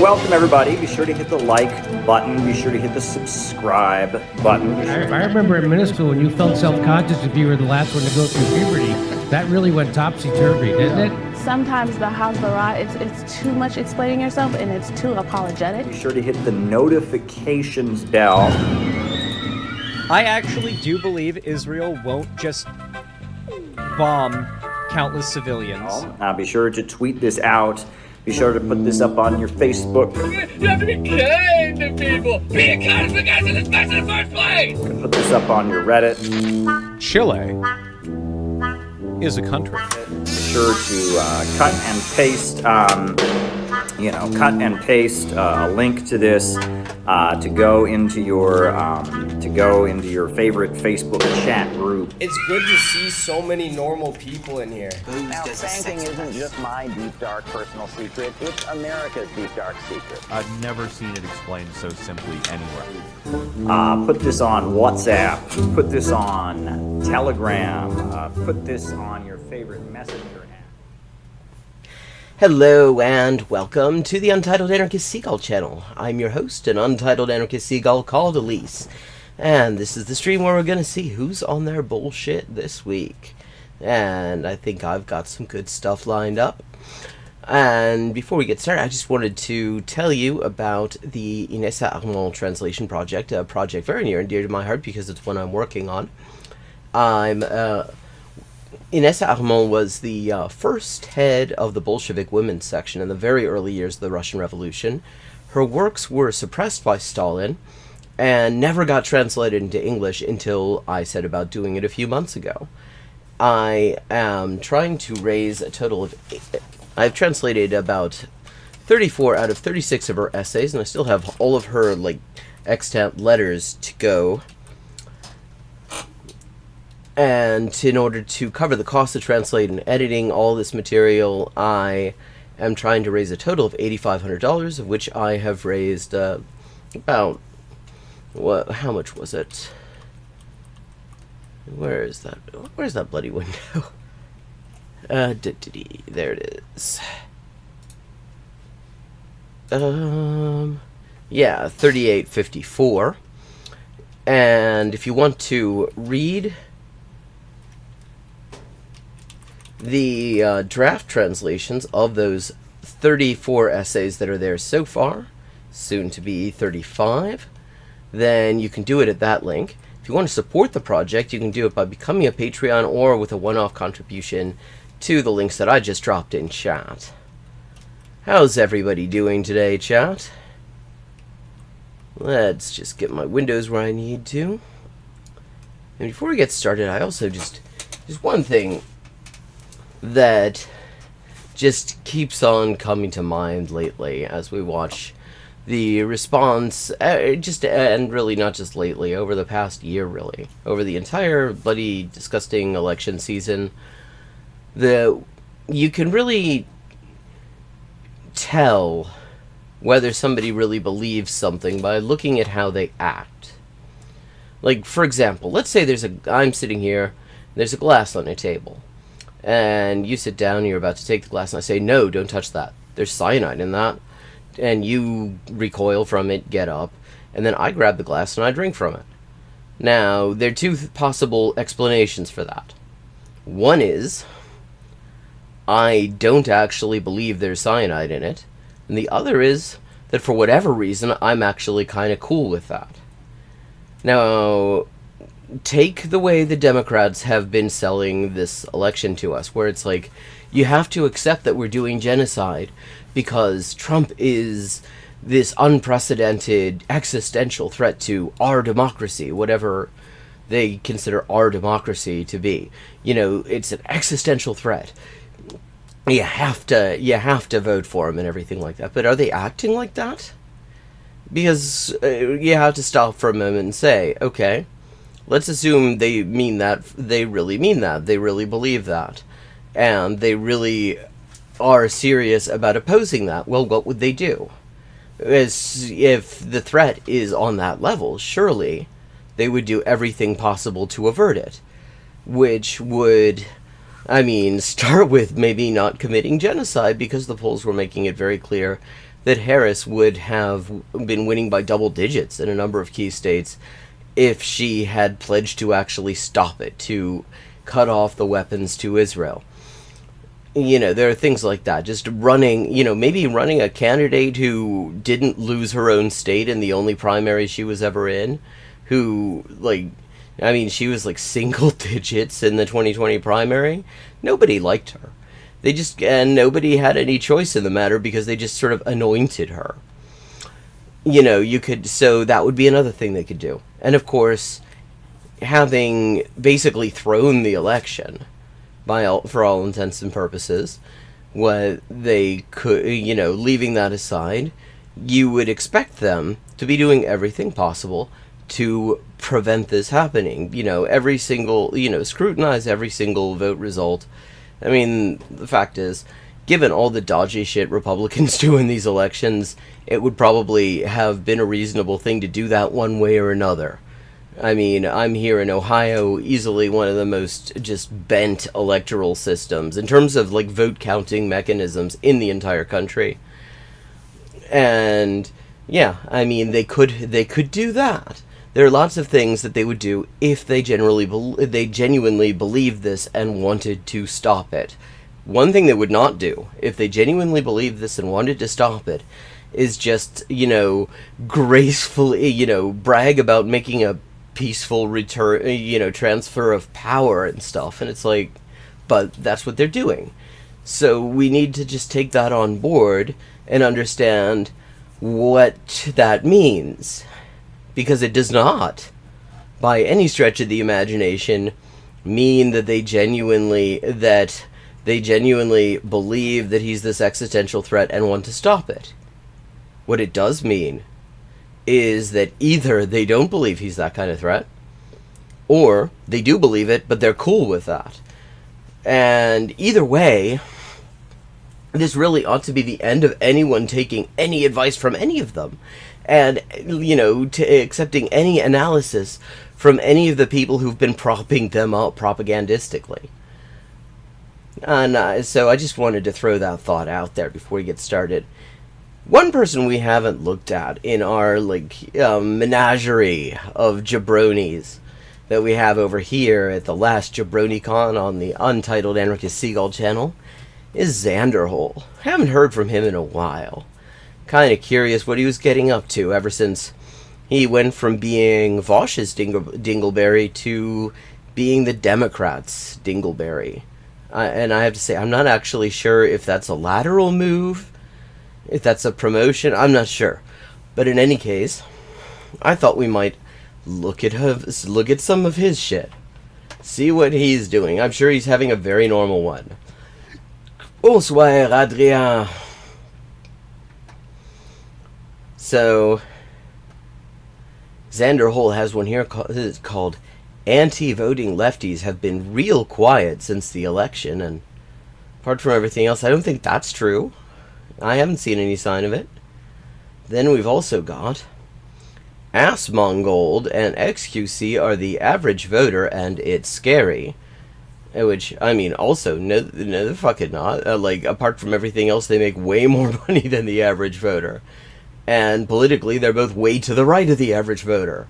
welcome everybody. Be sure to hit the like button. Be sure to hit the subscribe button. I remember in middle school when you felt self-conscious if you were the last one to go through puberty. That really went topsy-turvy, didn't it? Sometimes the Hasbara, it's too much explaining yourself and it's too apologetic. Be sure to hit the notifications bell. I actually do believe Israel won't just bomb countless civilians. Be sure to tweet this out. Be sure to put this up on your Facebook. You have to be kind to people. Be kind to the guys in this mess in the first place. Put this up on your Reddit. Chile is a country. Be sure to cut and paste a link to this to go into your favorite Facebook chat group. It's good to see so many normal people in here. Now, banking isn't just my deep, dark personal secret. It's America's deep, dark secret. I've never seen it explained so simply anywhere. Put this on WhatsApp. Put this on Telegram. Put this on your favorite messenger app. Hello and welcome to the Untitled Anarchist Seagull channel. I'm your host, an Untitled Anarchist Seagull called Elise. And this is the stream where we're going to see who's on their bullshit this week. And I think I've got some good stuff lined up. And before we get started, I just wanted to tell you about the Inessa Armand translation project, a project very near and dear to my heart because it's one I'm working on. Inessa Armand was the first head of the Bolshevik women's section in the very early years of the Russian Revolution. Her works were suppressed by Stalin and never got translated into English until I set about doing it a few months ago. I am trying to raise a total of... I've translated about 34 out of 36 of her essays, and I still have all of her, extant letters to go. And in order to cover the cost of translating and editing all this material, I am trying to raise a total of $8,500, of which I have raised about... how much was it? Where's that bloody window? There it is. Yeah, $38.54. And if you want to read the draft translations of those 34 essays that are there so far, soon to be 35, then you can do it at that link. If you want to support the project, you can do it by becoming a Patreon or with a one-off contribution to the links that I just dropped in chat. How's everybody doing today, chat? Let's just get my windows where I need to. And before we get started, I also just one thing that just keeps on coming to mind lately as we watch the response, and really not just lately, over the past year, really. Over the entire bloody disgusting election season, you can really tell whether somebody really believes something by looking at how they act. Like, for example, let's say I'm sitting here, there's a glass on a table, and you sit down, you're about to take the glass, and I say, no, don't touch that. There's cyanide in that. And you recoil from it, get up, and then I grab the glass and I drink from it. Now, there are two possible explanations for that. One is, I don't actually believe there's cyanide in it, and the other is that for whatever reason, I'm actually kind of cool with that. Now, take the way the Democrats have been selling this election to us, where it's like, you have to accept that we're doing genocide because Trump is this unprecedented existential threat to our democracy, whatever they consider our democracy to be. You know, it's an existential threat. You have to vote for him and everything like that. But are they acting like that? Because you have to stop for a moment and say, okay, let's assume they mean that. They really mean that. They really believe that. And they really are serious about opposing that. Well, what would they do? If the threat is on that level, surely they would do everything possible to avert it. Which would, start with maybe not committing genocide, because the polls were making it very clear that Harris would have been winning by double digits in a number of key states if she had pledged to actually stop it, to cut off the weapons to Israel. You know, there are things like that. Just running, you know, maybe running a candidate who didn't lose her own state in the only primary she was ever in, who, like, I mean, she was like single digits in the 2020 primary. Nobody liked her. And nobody had any choice in the matter because they just sort of anointed her. You know, so that would be another thing they could do. And of course, having basically thrown the election, for all intents and purposes, what they could, you know, leaving that aside, you would expect them to be doing everything possible to prevent this happening. You know, scrutinize every single vote result. I mean, the fact is, given all the dodgy shit Republicans do in these elections, it would probably have been a reasonable thing to do that one way or another. I mean, I'm here in Ohio, easily one of the most just bent electoral systems in terms of, like, vote counting mechanisms in the entire country. And yeah, I mean, they could do that. There are lots of things that they would do if they genuinely believed this and wanted to stop it. One thing they would not do, if they genuinely believed this and wanted to stop it, is just, you know, gracefully, you know, brag about making a peaceful return, you know, transfer of power and stuff. And it's like, but that's what they're doing. So we need to just take that on board and understand what that means. Because it does not, by any stretch of the imagination, mean that they genuinely believe that he's this existential threat and want to stop it. What it does mean is that either they don't believe he's that kind of threat, or they do believe it, but they're cool with that. And either way, this really ought to be the end of anyone taking any advice from any of them. And, you know, accepting any analysis from any of the people who've been propping them up propagandistically. And so I just wanted to throw that thought out there before we get started. One person we haven't looked at in our, like, menagerie of jabronis that we have over here at the Last JabroniCon on the Untitled Anarchist Seagull channel is Xanderhole. Haven't heard from him in a while. Kind of curious what he was getting up to ever since he went from being Vosh's Dingleberry to being the Democrats' Dingleberry. And I have to say, I'm not actually sure if that's a lateral move, if that's a promotion, I'm not sure. But in any case, I thought we might look at some of his shit. See what he's doing. I'm sure he's having a very normal one. Bonsoir, Adrien. So, Xanderhole has one here called Anti-Voting Lefties Have Been Real Quiet Since the Election, and apart from everything else, I don't think that's true. I haven't seen any sign of it. Then we've also got Ass Mongold and XQC are the average voter and it's scary. Which, I mean, also, no they're fucking not. Like, apart from everything else, they make way more money than the average voter. And politically, they're both way to the right of the average voter.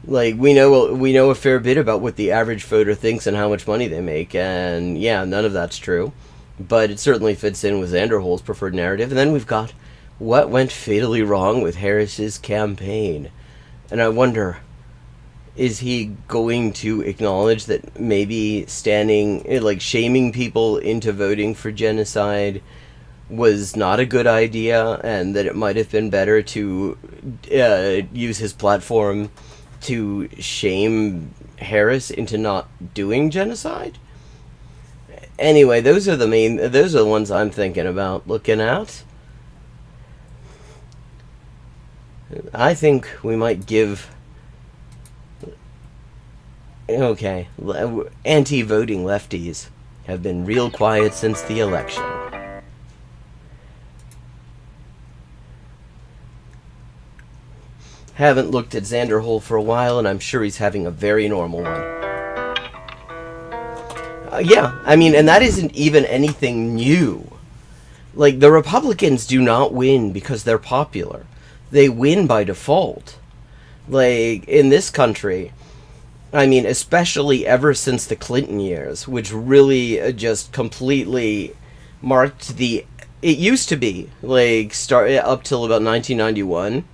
Like, we know a fair bit about what the average voter thinks and how much money they make, and yeah, none of that's true. But it certainly fits in with Xanderhole's preferred narrative. And then we've got what went fatally wrong with Harris's campaign. And I wonder, is he going to acknowledge that maybe shaming people into voting for genocide was not a good idea, and that it might have been better to use his platform to shame Harris into not doing genocide? Anyway, those are the ones I'm thinking about looking at. I think we might give... Okay, anti-voting lefties have been real quiet since the election. Haven't looked at Xanderhole for a while, and I'm sure he's having a very normal one. Yeah, I mean, and that isn't even anything new. Like, the Republicans do not win because they're popular. They win by default. Like, in this country, I mean, especially ever since the Clinton years, which really just completely marked the... It used to be, like, up till about 1991,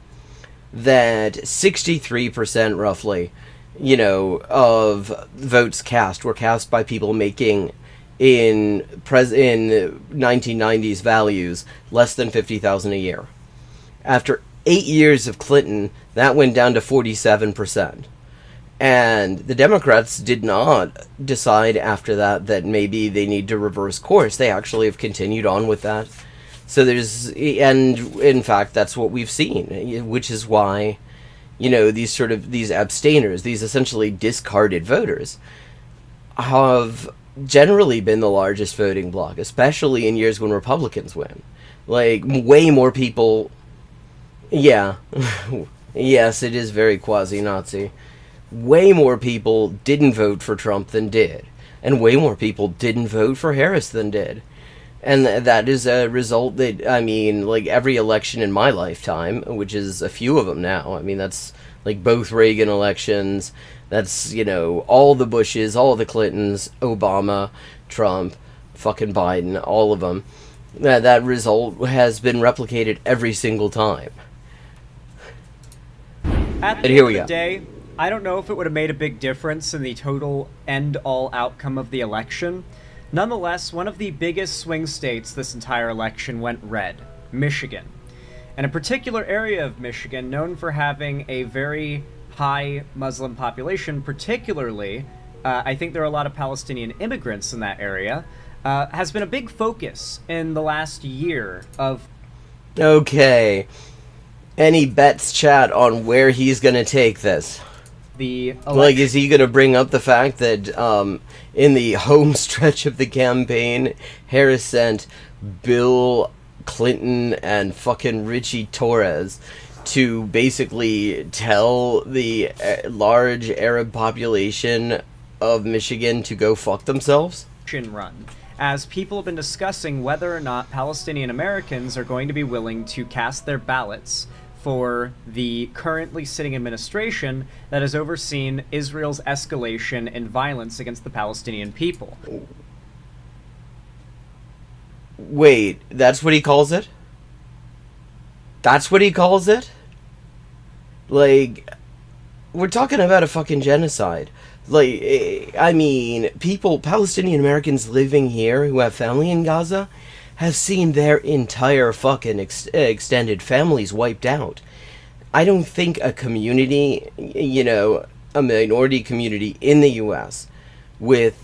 that 63% roughly, you know, of votes cast were cast by people making in 1990s values less than $50,000 a year. After 8 years of Clinton, that went down to 47%. And the Democrats did not decide after that that maybe they need to reverse course. They actually have continued on with that. So there's, and in fact, that's what we've seen, which is why, you know, these abstainers, these essentially discarded voters, have generally been the largest voting bloc, especially in years when Republicans win. Like, way more people, yeah, yes, it is very quasi-Nazi. Way more people didn't vote for Trump than did, and way more people didn't vote for Harris than did. And that is a result that, I mean, like, every election in my lifetime, which is a few of them now, I mean, that's, like, both Reagan elections, that's, you know, all the Bushes, all the Clintons, Obama, Trump, fucking Biden, all of them. That result has been replicated every single time. At the end of the day, I don't know if it would have made a big difference in the total end-all outcome of the election. Nonetheless, one of the biggest swing states this entire election went red, Michigan. And a particular area of Michigan known for having a very high Muslim population, particularly, I think there are a lot of Palestinian immigrants in that area, has been a big focus in the last year of... Okay. Any bets, chat, on where he's gonna take this? Like, is he gonna bring up the fact that, in the home stretch of the campaign, Harris sent Bill Clinton and fucking Richie Torres to basically tell the large Arab population of Michigan to go fuck themselves? Run, as people have been discussing whether or not Palestinian Americans are going to be willing to cast their ballots for the currently sitting administration that has overseen Israel's escalation in violence against the Palestinian people. Wait, that's what he calls it? That's what he calls it? Like, we're talking about a fucking genocide. Like, I mean, Palestinian Americans living here who have family in Gaza have seen their entire fucking extended families wiped out. I don't think a community, you know, a minority community in the U.S. with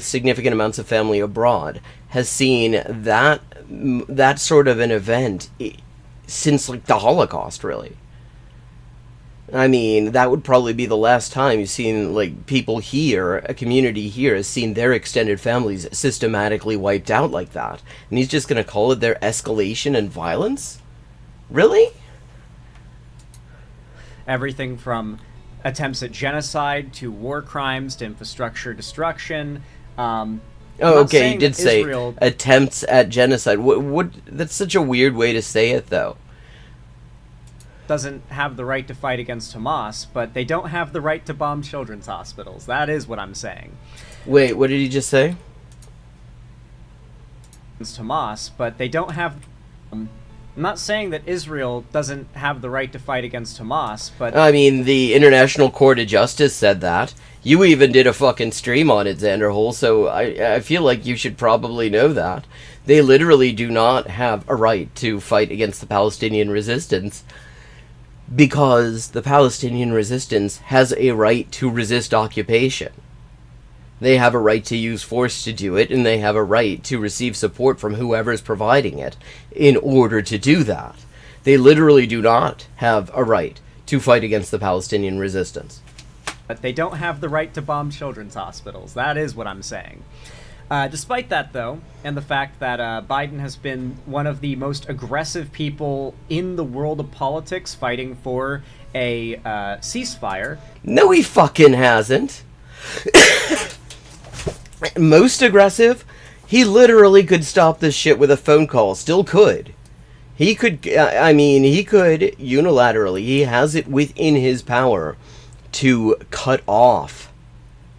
significant amounts of family abroad has seen that sort of an event since, like, the Holocaust, really. I mean, that would probably be the last time you've seen, like, people here, a community here, has seen their extended families systematically wiped out like that. And he's just gonna call it their escalation and violence? Really? Everything from attempts at genocide to war crimes to infrastructure destruction. Oh, okay, you did say Israel attempts at genocide. What? That's such a weird way to say it, though. Doesn't have the right to fight against Hamas, but they don't have the right to bomb children's hospitals. That is what I'm saying. Wait, what did he just say? Against Hamas, but they don't have... I'm not saying that Israel doesn't have the right to fight against Hamas, but... I mean, the International Court of Justice said that. You even did a fucking stream on it, Xanderhole, so I feel like you should probably know that. They literally do not have a right to fight against the Palestinian resistance, because the Palestinian resistance has a right to resist occupation. They have a right to use force to do it, and they have a right to receive support from whoever's providing it in order to do that. They literally do not have a right to fight against the Palestinian resistance. But they don't have the right to bomb children's hospitals. That is what I'm saying. Despite that, though, and the fact that Biden has been one of the most aggressive people in the world of politics fighting for a ceasefire... No, he fucking hasn't. Most aggressive? He literally could stop this shit with a phone call. Still could. He could, he could unilaterally, he has it within his power to cut off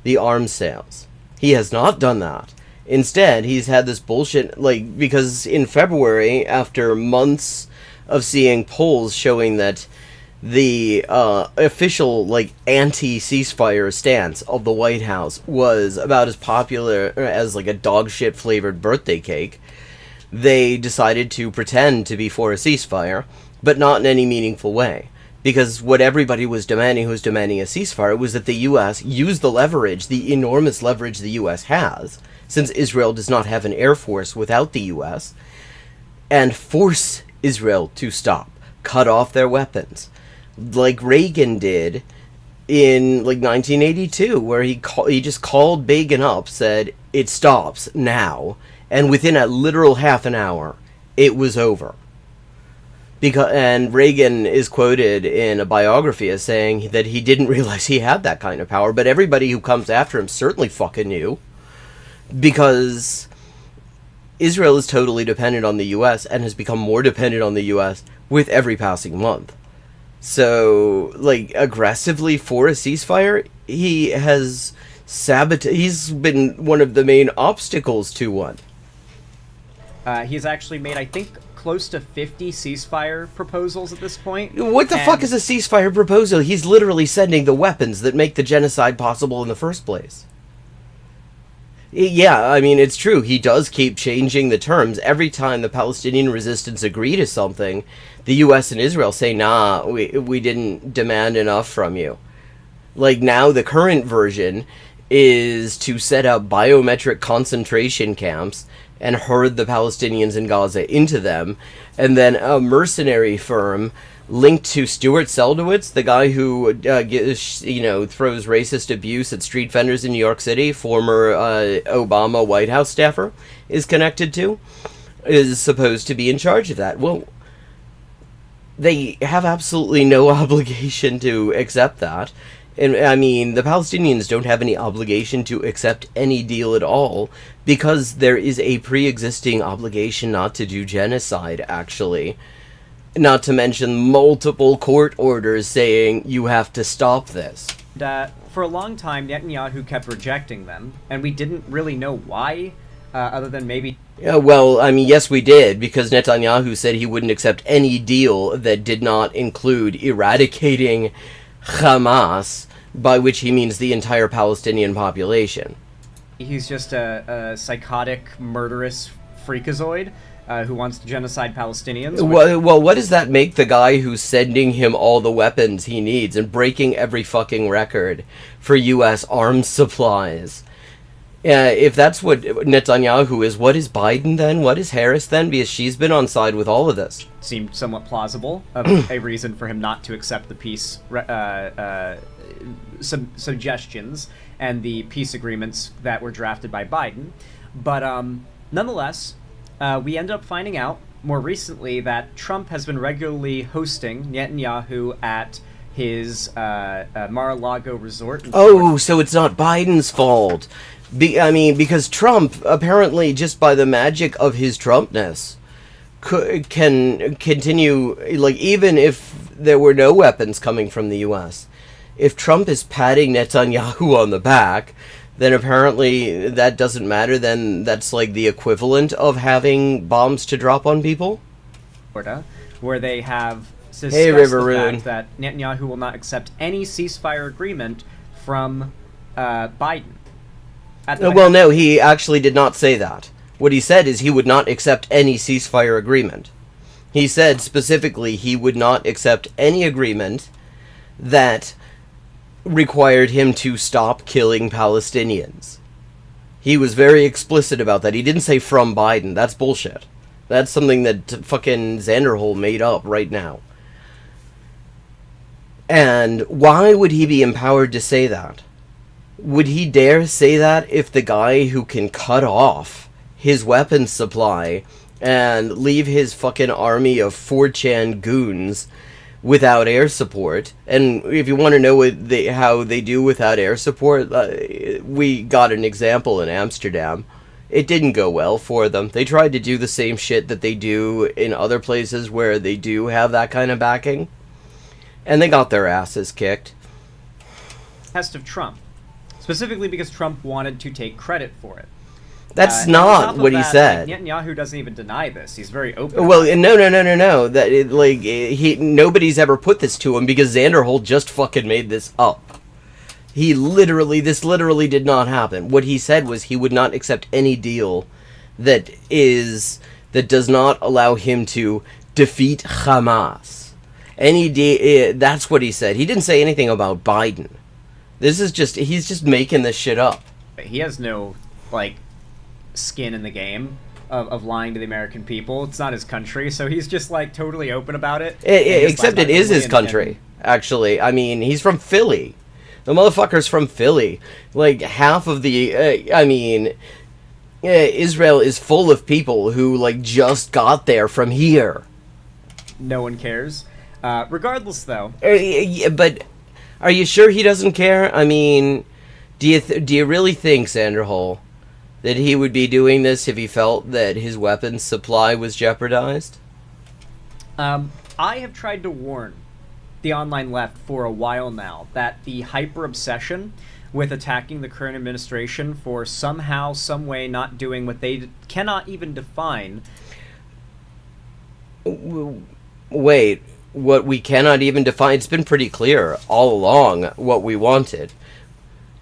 the arms sales. He has not done that. Instead, he's had this bullshit, because in February, after months of seeing polls showing that the official, anti-ceasefire stance of the White House was about as popular as, a dog shit flavored birthday cake, they decided to pretend to be for a ceasefire, but not in any meaningful way. Because what everybody was demanding who was demanding a ceasefire was that the U.S. use the leverage, the enormous leverage the U.S. has, since Israel does not have an air force without the U.S., and force Israel to stop, cut off their weapons, like Reagan did in 1982, where he just called Begin up, said, "It stops now," and within a literal half an hour, it was over. And Reagan is quoted in a biography as saying that he didn't realize he had that kind of power, but everybody who comes after him certainly fucking knew, because Israel is totally dependent on the U.S. and has become more dependent on the U.S. with every passing month. So, aggressively for a ceasefire, he has he's been one of the main obstacles to one. He's actually made, I think, close to 50 ceasefire proposals at this point. What the fuck is a ceasefire proposal? He's literally sending the weapons that make the genocide possible in the first place. Yeah, it's true. He does keep changing the terms. Every time the Palestinian resistance agree to something, the U.S. and Israel say, nah, we didn't demand enough from you. Now, the current version is to set up biometric concentration camps and herd the Palestinians in Gaza into them, and then a mercenary firm linked to Stuart Seldowitz, the guy who throws racist abuse at street vendors in New York City, former Obama White House staffer, is connected to, is supposed to be in charge of that. Well, they have absolutely no obligation to accept that. And the Palestinians don't have any obligation to accept any deal at all, because there is a pre-existing obligation not to do genocide, actually. Not to mention multiple court orders saying you have to stop this. For a long time, Netanyahu kept rejecting them, and we didn't really know why, other than maybe... Yeah, well, yes, we did, because Netanyahu said he wouldn't accept any deal that did not include eradicating Hamas, by which he means the entire Palestinian population. He's just a psychotic, murderous freakazoid who wants to genocide Palestinians. Well, what does that make the guy who's sending him all the weapons he needs and breaking every fucking record for U.S. arms supplies? If that's what Netanyahu is, what is Biden then? What is Harris then? Because she's been on side with all of this. Seemed somewhat plausible of a reason for him not to accept the peace suggestions and the peace agreements that were drafted by Biden. But nonetheless, we end up finding out more recently that Trump has been regularly hosting Netanyahu at his Mar-a-Lago resort. Oh, so it's not Biden's fault. Because Trump, apparently, just by the magic of his Trumpness, can continue, even if there were no weapons coming from the U.S., if Trump is patting Netanyahu on the back, then apparently that doesn't matter, then that's the equivalent of having bombs to drop on people? Where they have discussed the fact that Netanyahu will not accept any ceasefire agreement from Biden. Well, no, he actually did not say that. What he said is he would not accept any ceasefire agreement. He said specifically he would not accept any agreement that required him to stop killing Palestinians. He was very explicit about that. He didn't say from Biden. That's bullshit. That's something that fucking Zanderhol made up right now. And why would he be empowered to say that? Would he dare say that if the guy who can cut off his weapons supply and leave his fucking army of 4chan goons without air support? And if you want to know how they do without air support, we got an example in Amsterdam. It didn't go well for them. They tried to do the same shit that they do in other places where they do have that kind of backing, and they got their asses kicked. Test of Trump, specifically because Trump wanted to take credit for it. That's And on not top of what he that, said. Like, Netanyahu doesn't even deny this. He's very open. Well, about it. no. That nobody's ever put this to him because Xanderholt just fucking made this up. This literally did not happen. What he said was he would not accept any deal that does not allow him to defeat Hamas. That's what he said. He didn't say anything about Biden. He's just making this shit up. He has no, like, skin in the game of lying to the American people. It's not his country, so he's just, like, totally open about it. Except it is his country, actually. I mean, he's from Philly. The motherfucker's from Philly. Like, half of the, Israel is full of people who, like, just got there from here. No one cares. Regardless, though. But are you sure he doesn't care? I mean, do you really think, Sanderhol, that he would be doing this if he felt that his weapons supply was jeopardized? I have tried to warn the online left for a while now that the hyper-obsession with attacking the current administration for somehow, some way not doing what they cannot even define. Wait, what we cannot even define? It's been pretty clear all along what we wanted.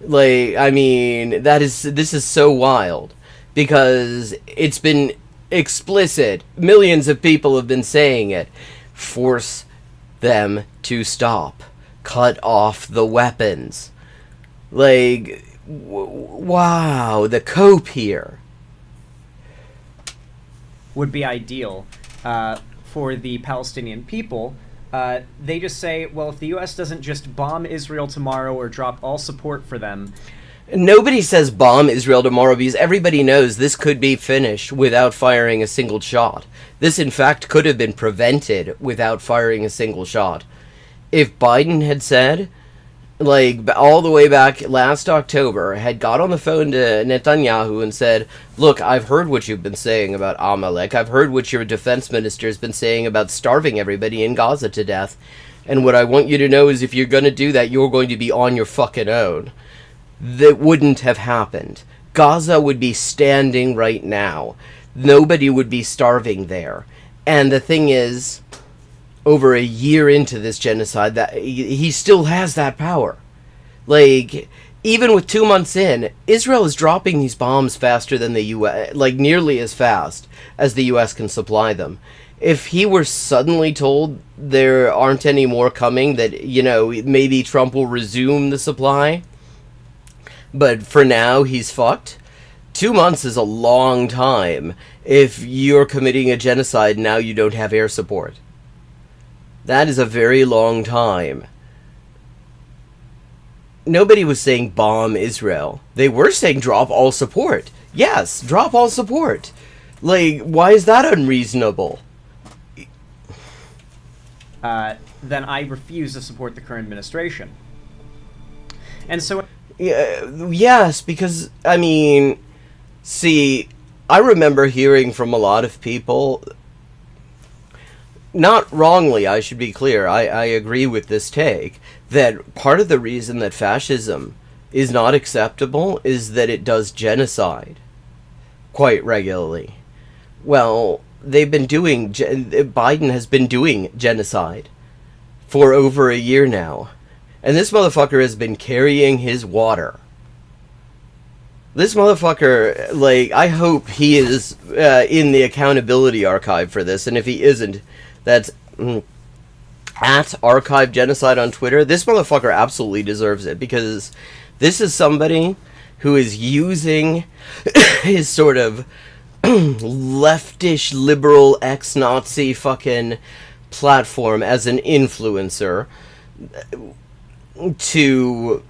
Like, I mean, this is so wild because it's been explicit. Millions of people have been saying it. Force them to stop. Cut off the weapons. Like, wow, the cope here Would be ideal for the Palestinian people. They just say, well, if the U.S. doesn't just bomb Israel tomorrow or drop all support for them... Nobody says bomb Israel tomorrow because everybody knows this could be finished without firing a single shot. This, in fact, could have been prevented without firing a single shot. If Biden had said, like, all the way back last October, had got on the phone to Netanyahu and said, look, I've heard what you've been saying about Amalek. I've heard what your defense minister's been saying about starving everybody in Gaza to death. And what I want you to know is if you're going to do that, you're going to be on your fucking own. That wouldn't have happened. Gaza would be standing right now. Nobody would be starving there. And the thing is, over a year into this genocide, that he still has that power. Like, even with 2 months in, Israel is dropping these bombs faster than the U.S., like nearly as fast as the U.S. can supply them. If he were suddenly told there aren't any more coming, that, maybe Trump will resume the supply, but for now he's fucked. 2 months is a long time if you're committing a genocide and now you don't have air support. That is a very long time. Nobody was saying bomb Israel. They were saying drop all support. Yes, drop all support. Like, why is that unreasonable? Then I refuse to support the current administration. And so... Yes, because, I mean, see, I remember hearing from a lot of people, not wrongly, I should be clear, I agree with this take, that part of the reason that fascism is not acceptable is that it does genocide quite regularly. Well, Biden has been doing genocide for over a year now. And this motherfucker has been carrying his water. This motherfucker, like, I hope he is in the accountability archive for this. And if he isn't, that's at Archive Genocide on Twitter. This motherfucker absolutely deserves it. Because this is somebody who is using his sort of leftish, liberal, ex-Nazi fucking platform as an influencer to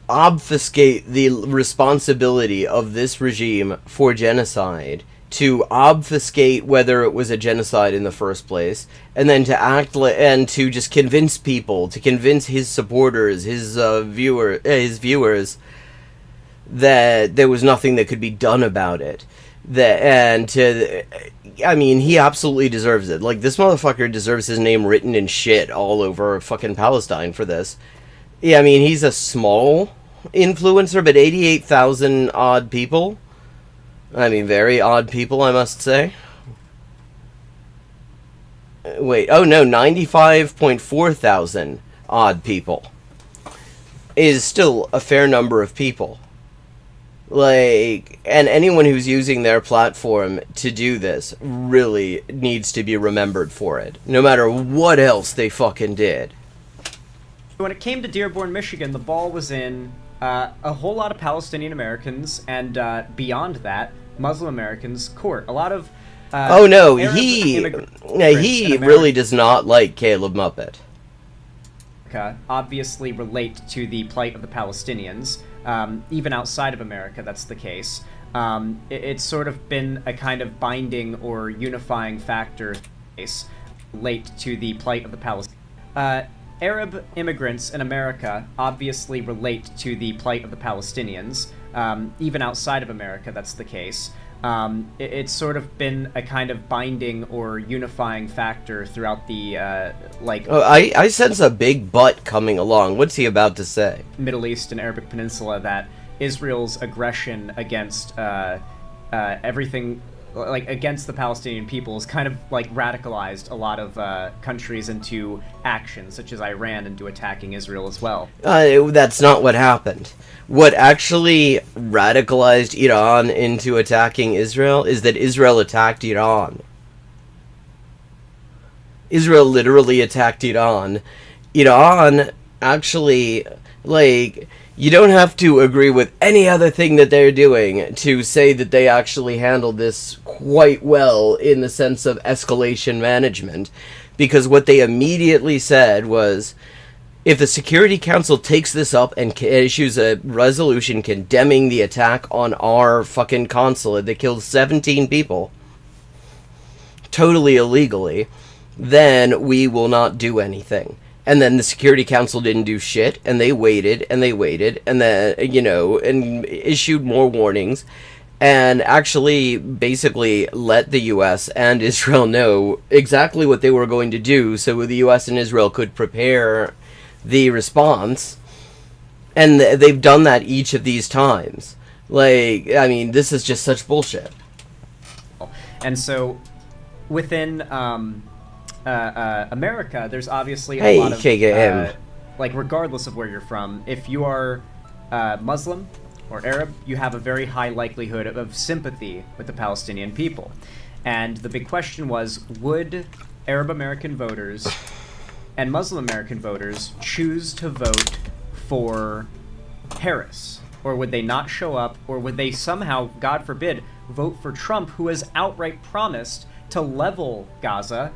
obfuscate the responsibility of this regime for genocide, to obfuscate whether it was a genocide in the first place, and then to and to just convince people, to convince his supporters, his viewers, that there was nothing that could be done about it. I mean, he absolutely deserves it. Like, this motherfucker deserves his name written in shit all over fucking Palestine for this. Yeah, I mean, he's a small influencer, but 88,000 odd people. I mean, very odd people, I must say. Wait, oh no, 95.4 thousand odd people is still a fair number of people. Like, and anyone who's using their platform to do this really needs to be remembered for it, no matter what else they fucking did. When it came to Dearborn, Michigan, the ball was in a whole lot of Palestinian Americans and beyond that, Muslim Americans' court. A lot of oh no, Arab he immigrants really does not like Caleb Muppet. Obviously relate to the plight of the Palestinians. Even outside of America, that's the case. It's sort of been a kind of binding or unifying factor relate to the plight of the Palestinians. Arab immigrants in America obviously relate to the plight of the Palestinians. Even outside of America, that's the case. It's sort of been a kind of binding or unifying factor throughout the, Oh, I sense a big butt coming along. What's he about to say? Middle East and Arabic Peninsula, that Israel's aggression against everything, like against the Palestinian people, has kind of like radicalized a lot of countries into action, such as Iran, into attacking Israel as well. That's not what happened. What actually radicalized Iran into attacking Israel is that Israel attacked Iran. Israel literally attacked Iran. Iran actually, like, you don't have to agree with any other thing that they're doing to say that they actually handled this quite well in the sense of escalation management, because what they immediately said was, if the Security Council takes this up and issues a resolution condemning the attack on our fucking consulate that killed 17 people, totally illegally, then we will not do anything. And then the Security Council didn't do shit, and they waited, and then, and issued more warnings, and actually basically let the U.S. and Israel know exactly what they were going to do, so the U.S. and Israel could prepare the response. And they've done that each of these times. Like, I mean, this is just such bullshit. And so, within America, there's obviously a lot of like, regardless of where you're from, if you are Muslim or Arab, you have a very high likelihood of sympathy with the Palestinian people. And the big question was, would Arab American voters and Muslim American voters choose to vote for Harris? Or would they not show up? Or would they somehow, God forbid, vote for Trump, who has outright promised to level Gaza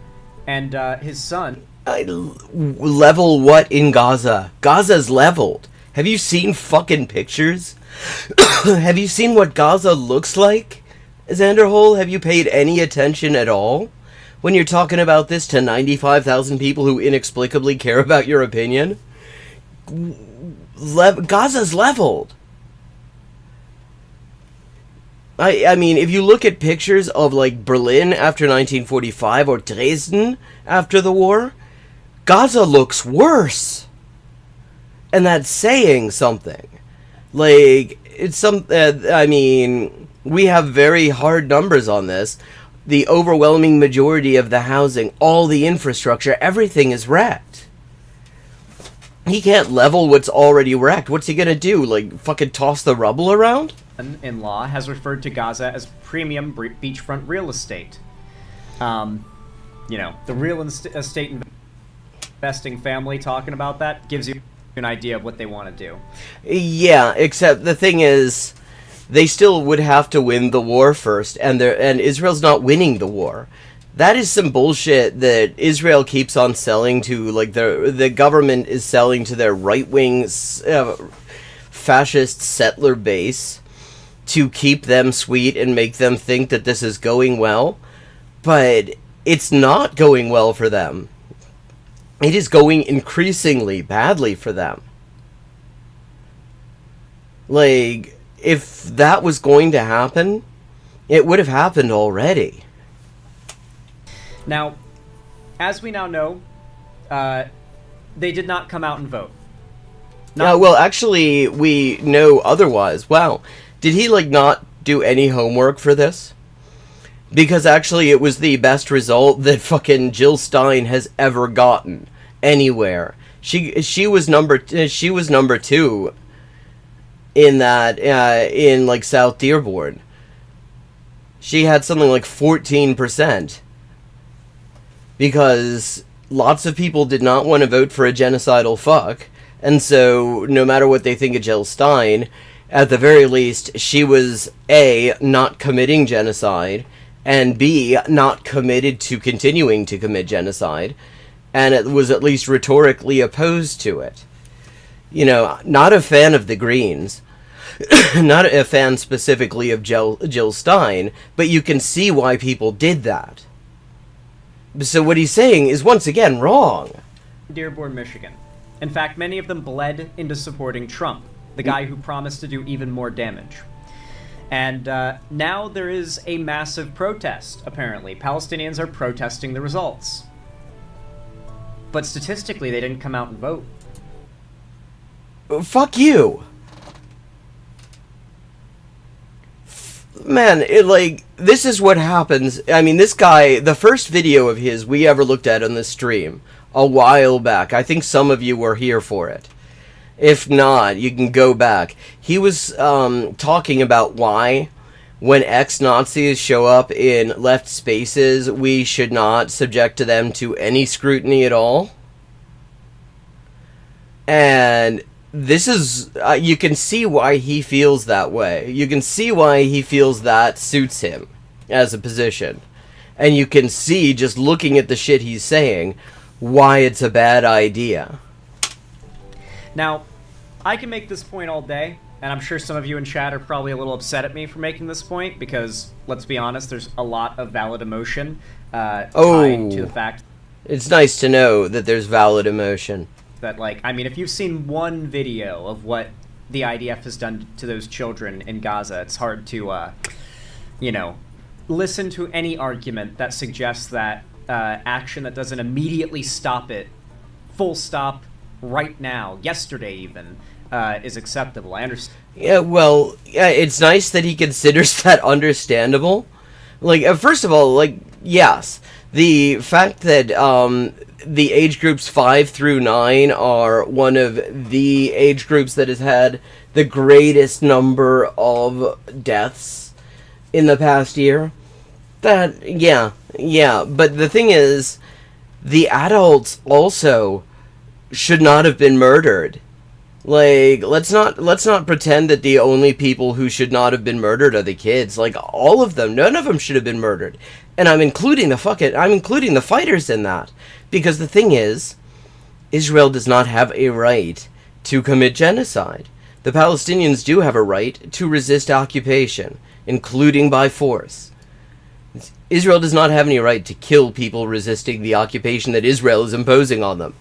and his son? Level what in Gaza? Gaza's leveled. Have you seen fucking pictures? Have you seen what Gaza looks like? Xanderhole, have you paid any attention at all when you're talking about this to 95,000 people who inexplicably care about your opinion? Gaza's leveled. I mean, if you look at pictures of, like, Berlin after 1945 or Dresden after the war, Gaza looks worse. And that's saying something. Like, it's some... I mean, we have very hard numbers on this. The overwhelming majority of the housing, all the infrastructure, everything is wrecked. He can't level what's already wrecked. What's he gonna do? Like, fucking toss the rubble around? In law has referred to Gaza as premium beachfront real estate. The real estate investing family talking about that gives you an idea of what they want to do. Yeah, except the thing is, they still would have to win the war first, and Israel's not winning the war. That is some bullshit that Israel keeps on selling to, like, the government is selling to their right-wing fascist settler base to keep them sweet and make them think that this is going well. But it's not going well for them. It is going increasingly badly for them. Like, if that was going to happen, it would have happened already. Now, as we now know, they did not come out and vote. Well, actually, we know otherwise. Wow. Did he, like, not do any homework for this? Because actually it was the best result that fucking Jill Stein has ever gotten anywhere. She was number 2 in that in like South Dearborn. She had something like 14%. Because lots of people did not want to vote for a genocidal fuck, and so no matter what they think of Jill Stein, at the very least she was A, not committing genocide, and B, not committed to continuing to commit genocide, and it was at least rhetorically opposed to it. You know, not a fan of the Greens, not a fan specifically of Jill Stein, but you can see why people did that. So what he's saying is once again wrong. Dearborn, Michigan. In fact, many of them bled into supporting Trump, the guy who promised to do even more damage. And now there is a massive protest, apparently. Palestinians are protesting the results. But statistically, they didn't come out and vote. Fuck you. Man, this is what happens. I mean, this guy, the first video of his we ever looked at on this stream, a while back, I think some of you were here for it. If not, you can go back. He was talking about why, when ex-Nazis show up in left spaces, we should not subject to them to any scrutiny at all. And this is, you can see why he feels that way. You can see why he feels that suits him as a position. And you can see, just looking at the shit he's saying, why it's a bad idea. Now, I can make this point all day, and I'm sure some of you in chat are probably a little upset at me for making this point, because, let's be honest, there's a lot of valid emotion tied to the fact... It's nice to know that there's valid emotion. That, like, I mean, if you've seen one video of what the IDF has done to those children in Gaza, it's hard to, you know, listen to any argument that suggests that action that doesn't immediately stop it, full stop, right now, yesterday even, is acceptable. I understand. Yeah, well, yeah, it's nice that he considers that understandable. Like, first of all, like, yes, the fact that the age groups 5 through 9 are one of the age groups that has had the greatest number of deaths in the past year, that, yeah, but the thing is, the adults also should not have been murdered. Like, let's not pretend that the only people who should not have been murdered are the kids. Like, all of them, none of them should have been murdered. And I'm including the fighters in that. Because the thing is, Israel does not have a right to commit genocide. The Palestinians do have a right to resist occupation, including by force. Israel does not have any right to kill people resisting the occupation that Israel is imposing on them.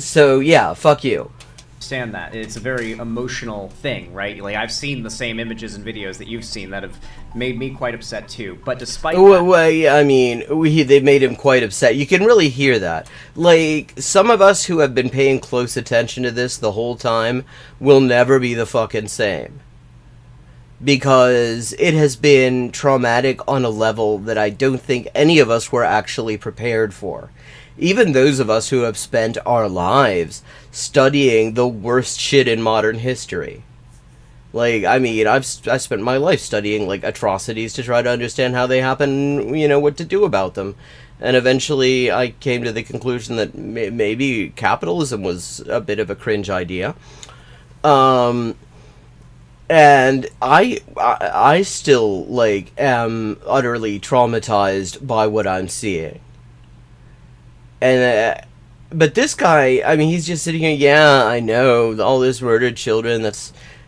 So, yeah, fuck you. Understand that. It's a very emotional thing, right? Like, I've seen the same images and videos that you've seen that have made me quite upset too. But despite that... yeah, I mean, they made him quite upset. You can really hear that. Like, some of us who have been paying close attention to this the whole time will never be the fucking same. Because it has been traumatic on a level that I don't think any of us were actually prepared for. Even those of us who have spent our lives studying the worst shit in modern history. Like, I mean, I spent my life studying, like, atrocities to try to understand how they happen, you know, what to do about them. And eventually I came to the conclusion that maybe capitalism was a bit of a cringe idea. And I still, like, am utterly traumatized by what I'm seeing. And, but this guy, I mean, he's just sitting here, yeah, I know, all this murdered children,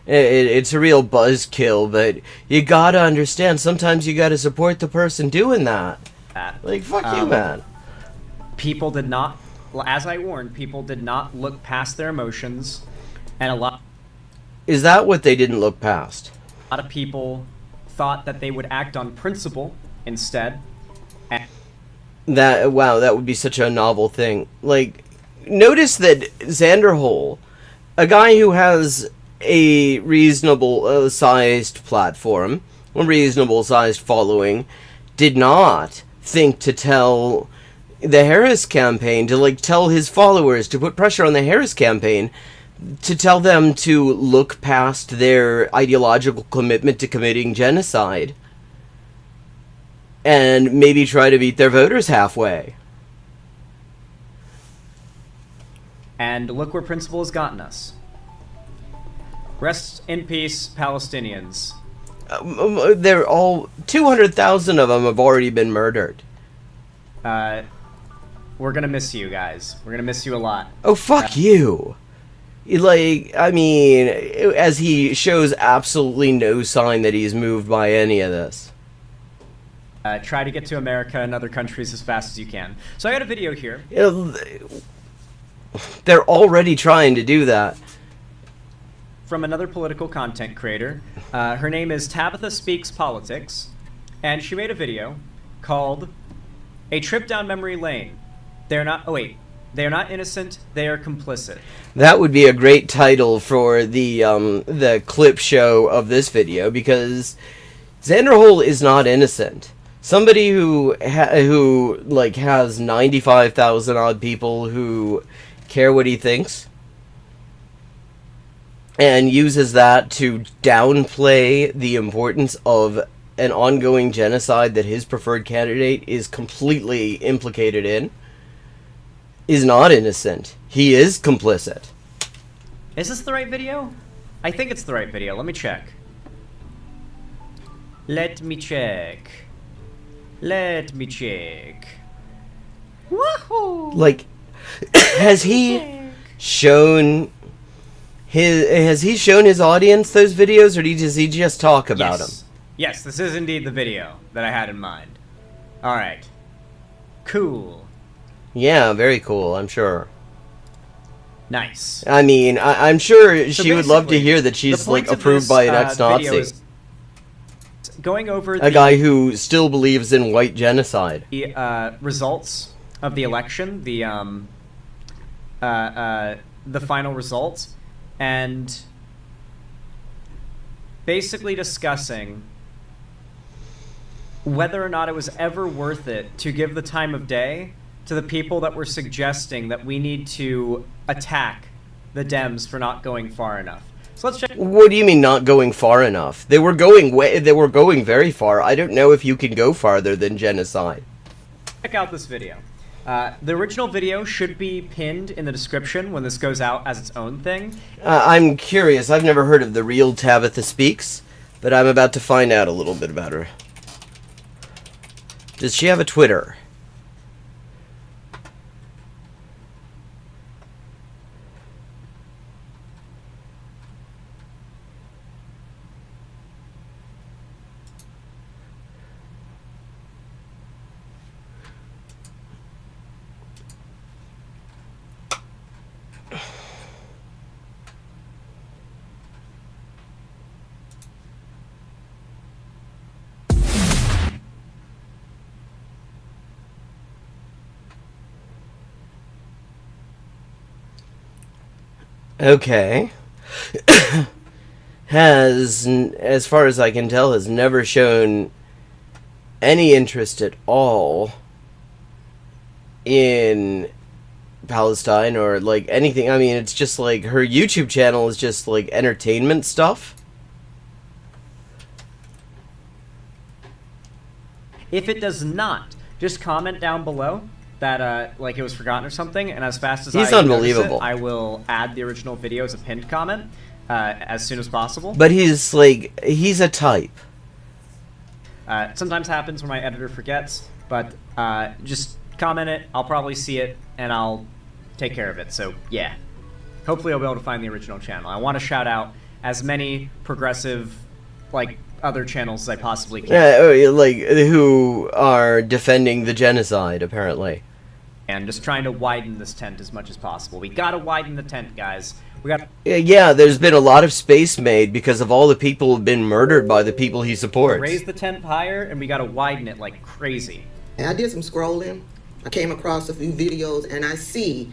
it's a real buzzkill, but you gotta understand, sometimes you gotta support the person doing that. Like, fuck you, man. People did not, as I warned, people did not look past their emotions, and a lot... Is that what they didn't look past? A lot of people thought that they would act on principle instead. Wow, that would be such a novel thing. Like, notice that Xander Hole, a guy who has a reasonable sized platform, a reasonable sized following, did not think to tell the Harris campaign, to like tell his followers, to put pressure on the Harris campaign, to tell them to look past their ideological commitment to committing genocide and maybe try to meet their voters halfway. And look where principle has gotten us. Rest in peace, Palestinians. They're all 200,000 of them have already been murdered. We're gonna miss you guys. We're gonna miss you a lot. Oh, fuck you. Like, I mean, as he shows absolutely no sign that he's moved by any of this. Try to get to America and other countries as fast as you can. So I got a video here. They're already trying to do that. From another political content creator. Her name is Tabitha Speaks Politics, and she made a video called "A Trip Down Memory Lane." They're not. Oh wait, they are not innocent. They are complicit. That would be a great title for the clip show of this video, because Xander Hole is not innocent. Somebody who like has 95,000 odd people who care what he thinks, and uses that to downplay the importance of an ongoing genocide that his preferred candidate is completely implicated in, is not innocent. He is complicit. Is this the right video? I think it's the right video. Let me check. Let me check. Let me check. Woohoo! Like, has he shown his audience those videos, or does he just talk about them? Yes, this is indeed the video that I had in mind. All right. Cool. Yeah, very cool, I'm sure. Nice. I mean, I'm sure So she would love to basically, hear that the she's point like of approved this, by an video ex-Nazi. is going over A guy who still believes in white genocide. the results of the election, the final results, and basically discussing whether or not it was ever worth it to give the time of day to the people that were suggesting that we need to attack the Dems for not going far enough. So let's check. What do you mean not going far enough? They were going very far. I don't know if you can go farther than genocide. Check out this video. The original video should be pinned in the description when this goes out as its own thing. I'm curious. I've never heard of the real Tabitha Speaks, but I'm about to find out a little bit about her. Does she have a Twitter? Okay. As far as I can tell, has never shown any interest at all in Palestine or like anything. I mean, it's just like her YouTube channel is just like entertainment stuff. If it does not, just comment down below that like it was forgotten or something, and as fast as He's I unbelievable. notice it, I will add the original video as a pinned comment as soon as possible. But he's a type. It sometimes happens when my editor forgets, but just comment it. I'll probably see it, and I'll take care of it. So yeah, hopefully I'll be able to find the original channel. I want to shout out as many progressive, like, other channels as I possibly can. Yeah, like who are defending the genocide, apparently. And just trying to widen this tent as much as possible. We gotta widen the tent, guys. We got Yeah, there's been a lot of space made because of all the people who've been murdered by the people he supports. raise the tent higher, and we got to widen it like crazy. And I did some scrolling. I came across a few videos, and I see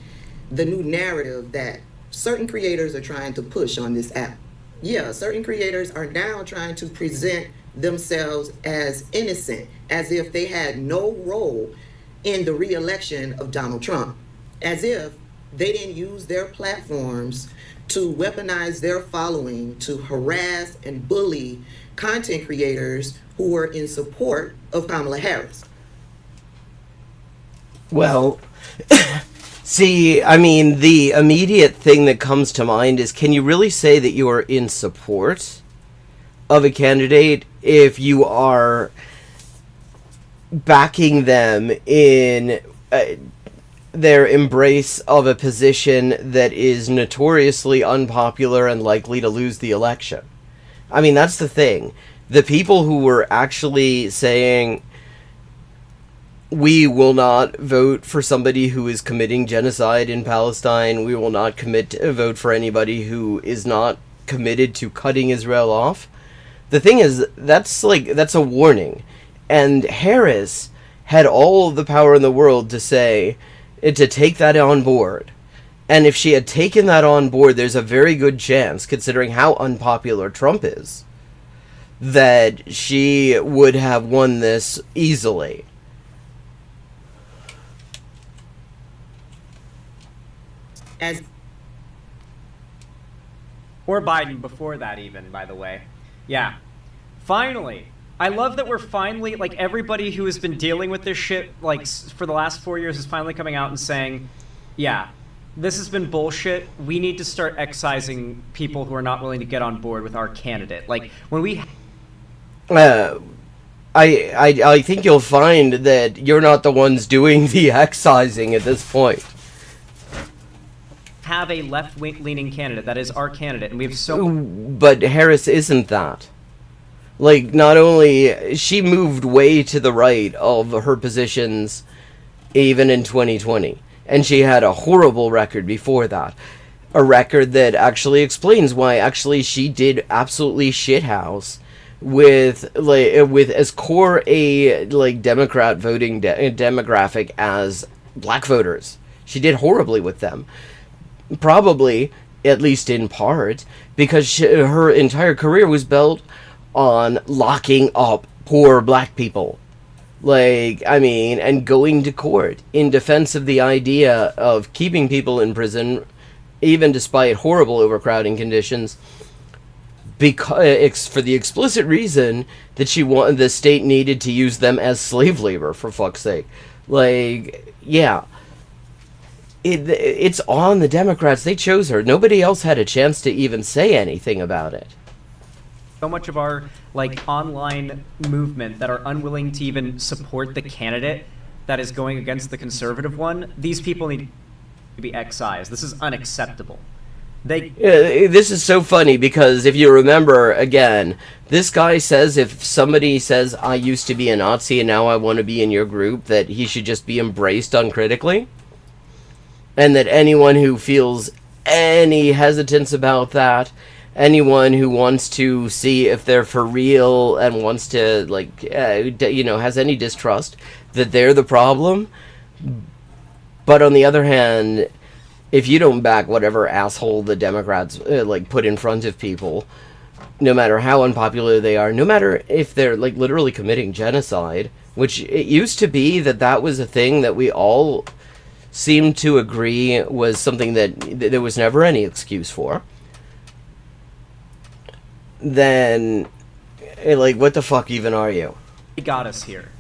the new narrative that certain creators are trying to push on this app. Yeah, certain creators are now trying to present themselves as innocent, as if they had no role in the re-election of Donald Trump, as if they didn't use their platforms to weaponize their following to harass and bully content creators who were in support of Kamala Harris. Well, see, I mean, the immediate thing that comes to mind is, can you really say that you are in support of a candidate if you are backing them in their embrace of a position that is notoriously unpopular and likely to lose the election? I mean, that's the thing. The people who were actually saying, we will not vote for somebody who is committing genocide in Palestine, we will not vote for anybody who is not committed to cutting Israel off. The thing is, that's a warning. And Harris had all of the power in the world to say, to take that on board. And if she had taken that on board, there's a very good chance, considering how unpopular Trump is, that she would have won this easily. Or Biden before that even, by the way. Yeah. Finally. I love that we're finally, like, everybody who has been dealing with this shit, like, for the last 4 years is finally coming out and saying, yeah, this has been bullshit. We need to start excising people who are not willing to get on board with our candidate. Like, when we... I think you'll find that you're not the ones doing the excising at this point. Have a left-leaning candidate. That is our candidate. And we have so... But Harris isn't that. Like, not only... She moved way to the right of her positions even in 2020. And she had a horrible record before that. A record that actually explains why actually she did absolutely shithouse with as core a Democrat voting demographic as black voters. She did horribly with them. Probably, at least in part, because her entire career was built on locking up poor black people. And going to court in defense of the idea of keeping people in prison, even despite horrible overcrowding conditions, because for the explicit reason that the state needed to use them as slave labor, for fuck's sake. Yeah. It's on the Democrats. They chose her. Nobody else had a chance to even say anything about it. So much of our online movement that are unwilling to even support the candidate that is going against the conservative one. These people need to be excised. This is unacceptable. This is so funny because if you remember, again, this guy says if somebody says, I used to be a Nazi and now I want to be in your group, that he should just be embraced uncritically. And that anyone who feels any hesitance about that, anyone who wants to see if they're for real and wants to, has any distrust, that they're the problem. But on the other hand, if you don't back whatever asshole the Democrats put in front of people, no matter how unpopular they are, no matter if they're literally committing genocide, which it used to be that was a thing that we all seemed to agree was something that there was never any excuse for, then what the fuck even are you? They got us here.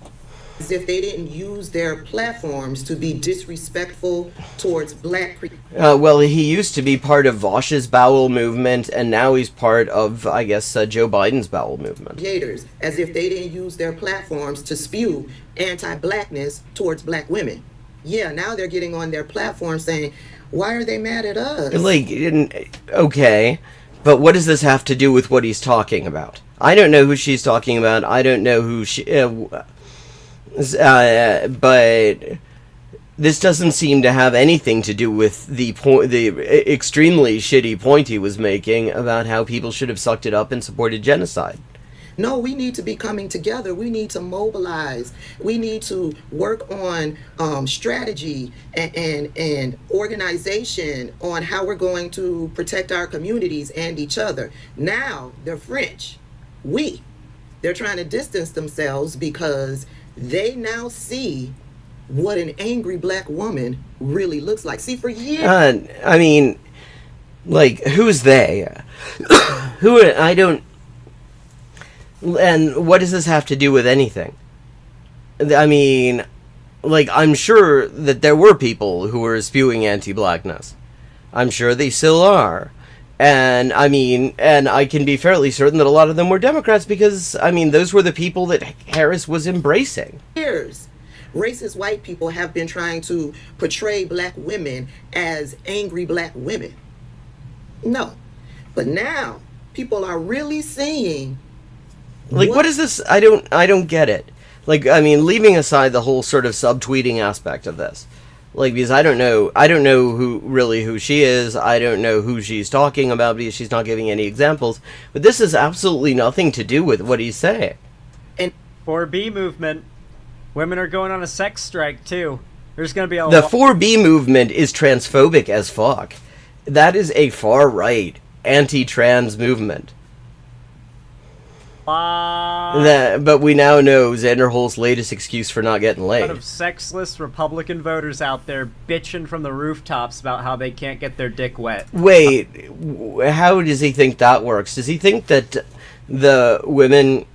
As if they didn't use their platforms to be disrespectful towards black people. Well, he used to be part of Vosh's bowel movement, and now he's part of, I guess, Joe Biden's bowel movement. Creators, as if they didn't use their platforms to spew anti-blackness towards black women. Yeah, now they're getting on their platform saying, why are they mad at us? Okay, but what does this have to do with what he's talking about? I don't know who she's talking about. I don't know who she... but this doesn't seem to have anything to do with the extremely shitty point he was making about how people should have sucked it up and supported genocide. No, we need to be coming together. We need to mobilize. We need to work on strategy and organization on how we're going to protect our communities and each other. Now, they're French. They're trying to distance themselves because they now see what an angry black woman really looks like. See, for years... I mean, like, who's they? I don't... And what does this have to do with anything? I mean, like, I'm sure that there were people who were spewing anti-blackness. I'm sure they still are. And, I mean, and I can be fairly certain that a lot of them were Democrats because, I mean, those were the people that Harris was embracing. Years, racist white people have been trying to portray black women as angry black women. No. But now, people are really seeing... Like, what is this? I don't get it. Like, I mean, leaving aside the whole sort of subtweeting aspect of this. Like, because I don't know who she is. I don't know who she's talking about because she's not giving any examples. But this has absolutely nothing to do with what he's saying. And 4B movement. Women are going on a sex strike, too. There's going to be a The 4B movement is transphobic as fuck. That is a far-right, anti-trans movement. But we now know Xander Holt's latest excuse for not getting A laid. lot of sexless Republican voters out there bitching from the rooftops about how they can't get their dick wet. Wait, how does he think that works? Does he think that the women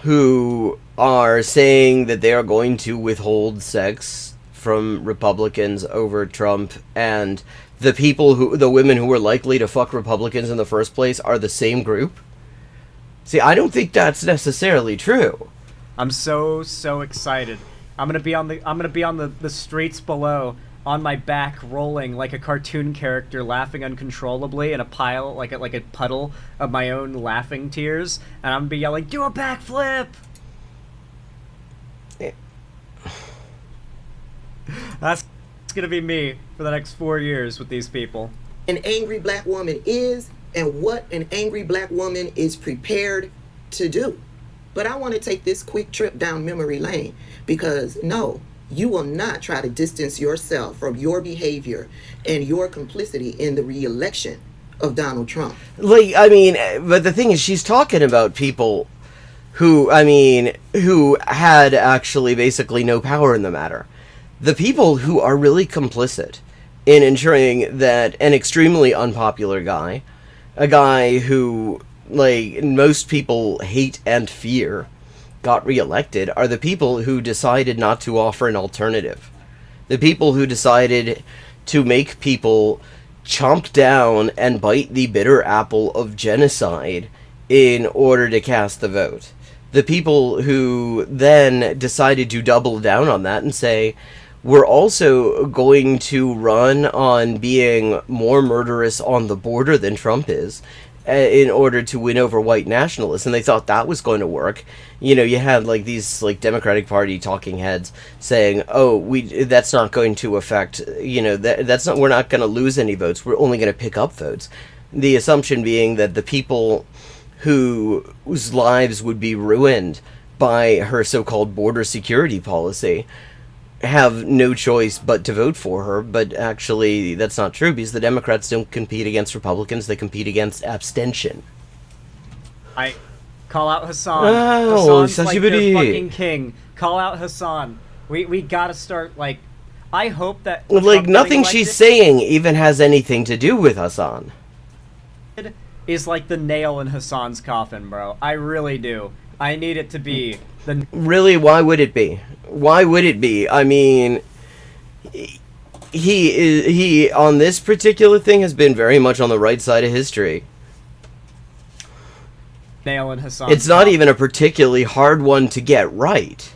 who are saying that they are going to withhold sex from Republicans over Trump and the women who were likely to fuck Republicans in the first place are the same group? See, I don't think that's necessarily true. I'm so excited. I'm gonna be on the streets below, on my back, rolling like a cartoon character, laughing uncontrollably in a pile, like a puddle of my own laughing tears, and I'm gonna be yelling, "Do a backflip!" Yeah. That's gonna be me for the next 4 years with these people. an angry black woman is and what an angry black woman is prepared to do. But I want to take this quick trip down memory lane because no, you will not try to distance yourself from your behavior and your complicity in the re-election of Donald Trump. Like, I mean, but the thing is, she's talking about people who had actually basically no power in the matter. The people who are really complicit in ensuring that an extremely unpopular guy, a guy who, like, most people hate and fear, got reelected, are the people who decided not to offer an alternative. The people who decided to make people chomp down and bite the bitter apple of genocide in order to cast the vote. The people who then decided to double down on that and say, we're also going to run on being more murderous on the border than Trump is in order to win over white nationalists. And they thought that was going to work. You know, you had like these like Democratic Party talking heads saying, oh, that's not going to affect, you know, that's not, we're not going to lose any votes. We're only going to pick up votes. The assumption being that the people whose lives would be ruined by her so-called border security policy have no choice but to vote for her. But actually that's not true, because the Democrats don't compete against Republicans, they compete against abstention. I call out Hassan. Oh, Hassan's like their fucking king. Call out Hassan. We gotta start, like, I hope that like nothing she's saying even has anything to do with Hassan. Is like the nail in Hassan's coffin, bro. I really do. I need it to be the... Really, why would it be? Why would it be? I mean, he on this particular thing has been very much on the right side of history. Nail in Hassan's It's not even a particularly hard one to get right.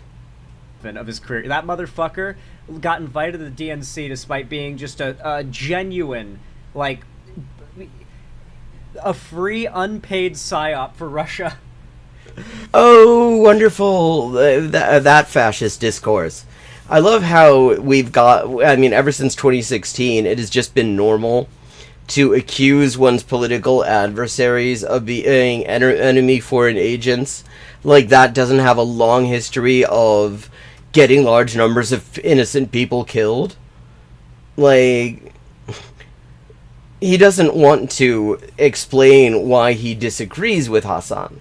Of his career. That motherfucker got invited to the DNC despite being just a genuine, like, a free, unpaid psyop for Russia. Oh, wonderful. That fascist discourse. I love how we've got, I mean, ever since 2016, it has just been normal to accuse one's political adversaries of being enemy foreign agents. Like, that doesn't have a long history of getting large numbers of innocent people killed. Like, he doesn't want to explain why he disagrees with Hassan.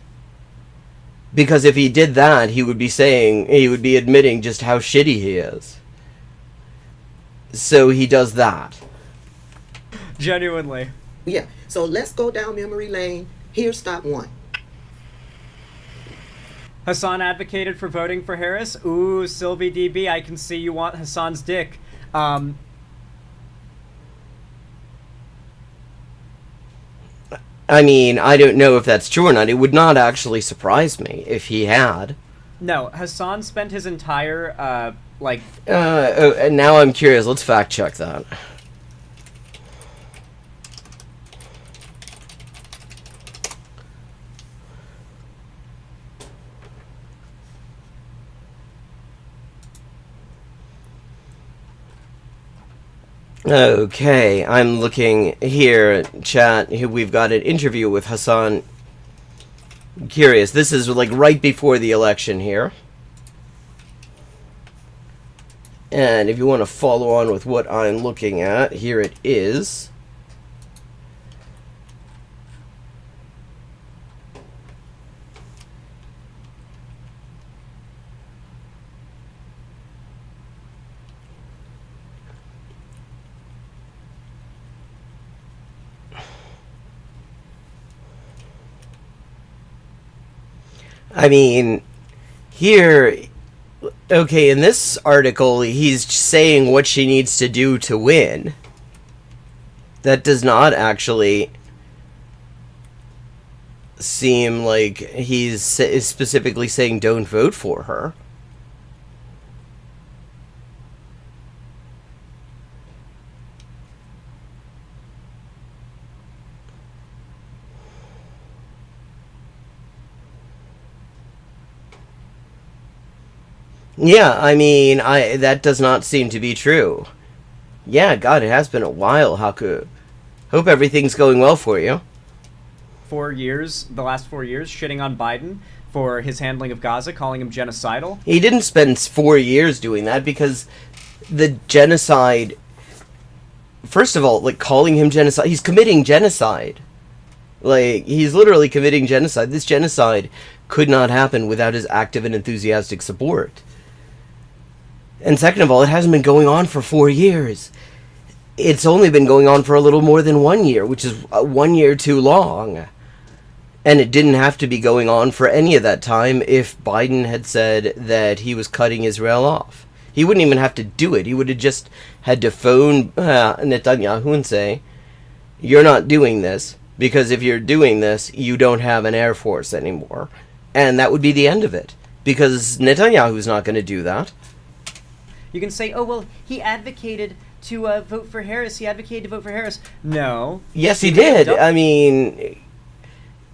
Because if he did that, he would be admitting just how shitty he is. So he does that. Genuinely. Yeah. So let's go down memory lane. Here's stop one. Hassan advocated for voting for Harris. Ooh, Sylvie DB, I can see you want Hassan's dick. I mean, I don't know if that's true or not. It would not actually surprise me if he had. No, Hassan spent his entire, and now I'm curious. Let's fact check that. Okay, I'm looking here, chat. Here we've got an interview with Hassan. Curious. This is like right before the election here. And if you want to follow on with what I'm looking at, here it is. I mean, here, okay, in this article, he's saying what she needs to do to win. That does not actually seem like he's specifically saying don't vote for her. Yeah, I mean, that does not seem to be true. Yeah, God, it has been a while, Haku. Hope everything's going well for you. 4 years, the last 4 years, shitting on Biden for his handling of Gaza, calling him genocidal. He didn't spend 4 years doing that because the genocide... First of all, like, calling him genocide... He's committing genocide. Like, he's literally committing genocide. This genocide could not happen without his active and enthusiastic support. And second of all, it hasn't been going on for 4 years. It's only been going on for a little more than 1 year, which is 1 year too long. And it didn't have to be going on for any of that time if Biden had said that he was cutting Israel off. He wouldn't even have to do it. He would have just had to phone Netanyahu and say, you're not doing this, because if you're doing this, you don't have an air force anymore. And that would be the end of it, because Netanyahu's not going to do that. You can say, oh, well, he advocated to vote for Harris. He advocated to vote for Harris. No. Yes, he did. I mean,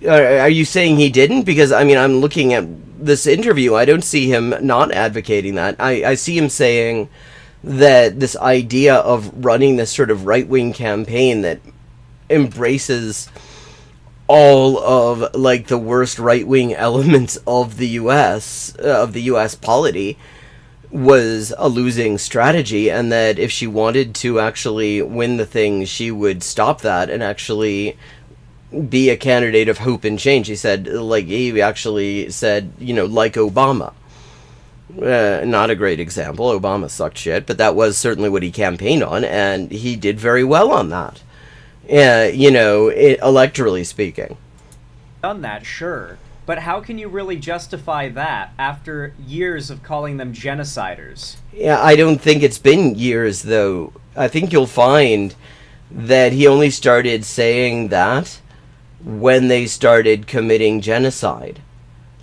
are you saying he didn't? Because, I mean, I'm looking at this interview. I don't see him not advocating that. I see him saying that this idea of running this sort of right-wing campaign that embraces all of, like, the worst right-wing elements of the U.S. Polity was a losing strategy, and that if she wanted to actually win the thing, she would stop that and actually be a candidate of hope and change. He said, like, he actually said, you know, like Obama. Not a great example. Obama sucked shit, but that was certainly what he campaigned on, and he did very well on that. You know, electorally speaking. Done that, sure. But how can you really justify that after years of calling them genociders? Yeah, I don't think it's been years, though. I think you'll find that he only started saying that when they started committing genocide.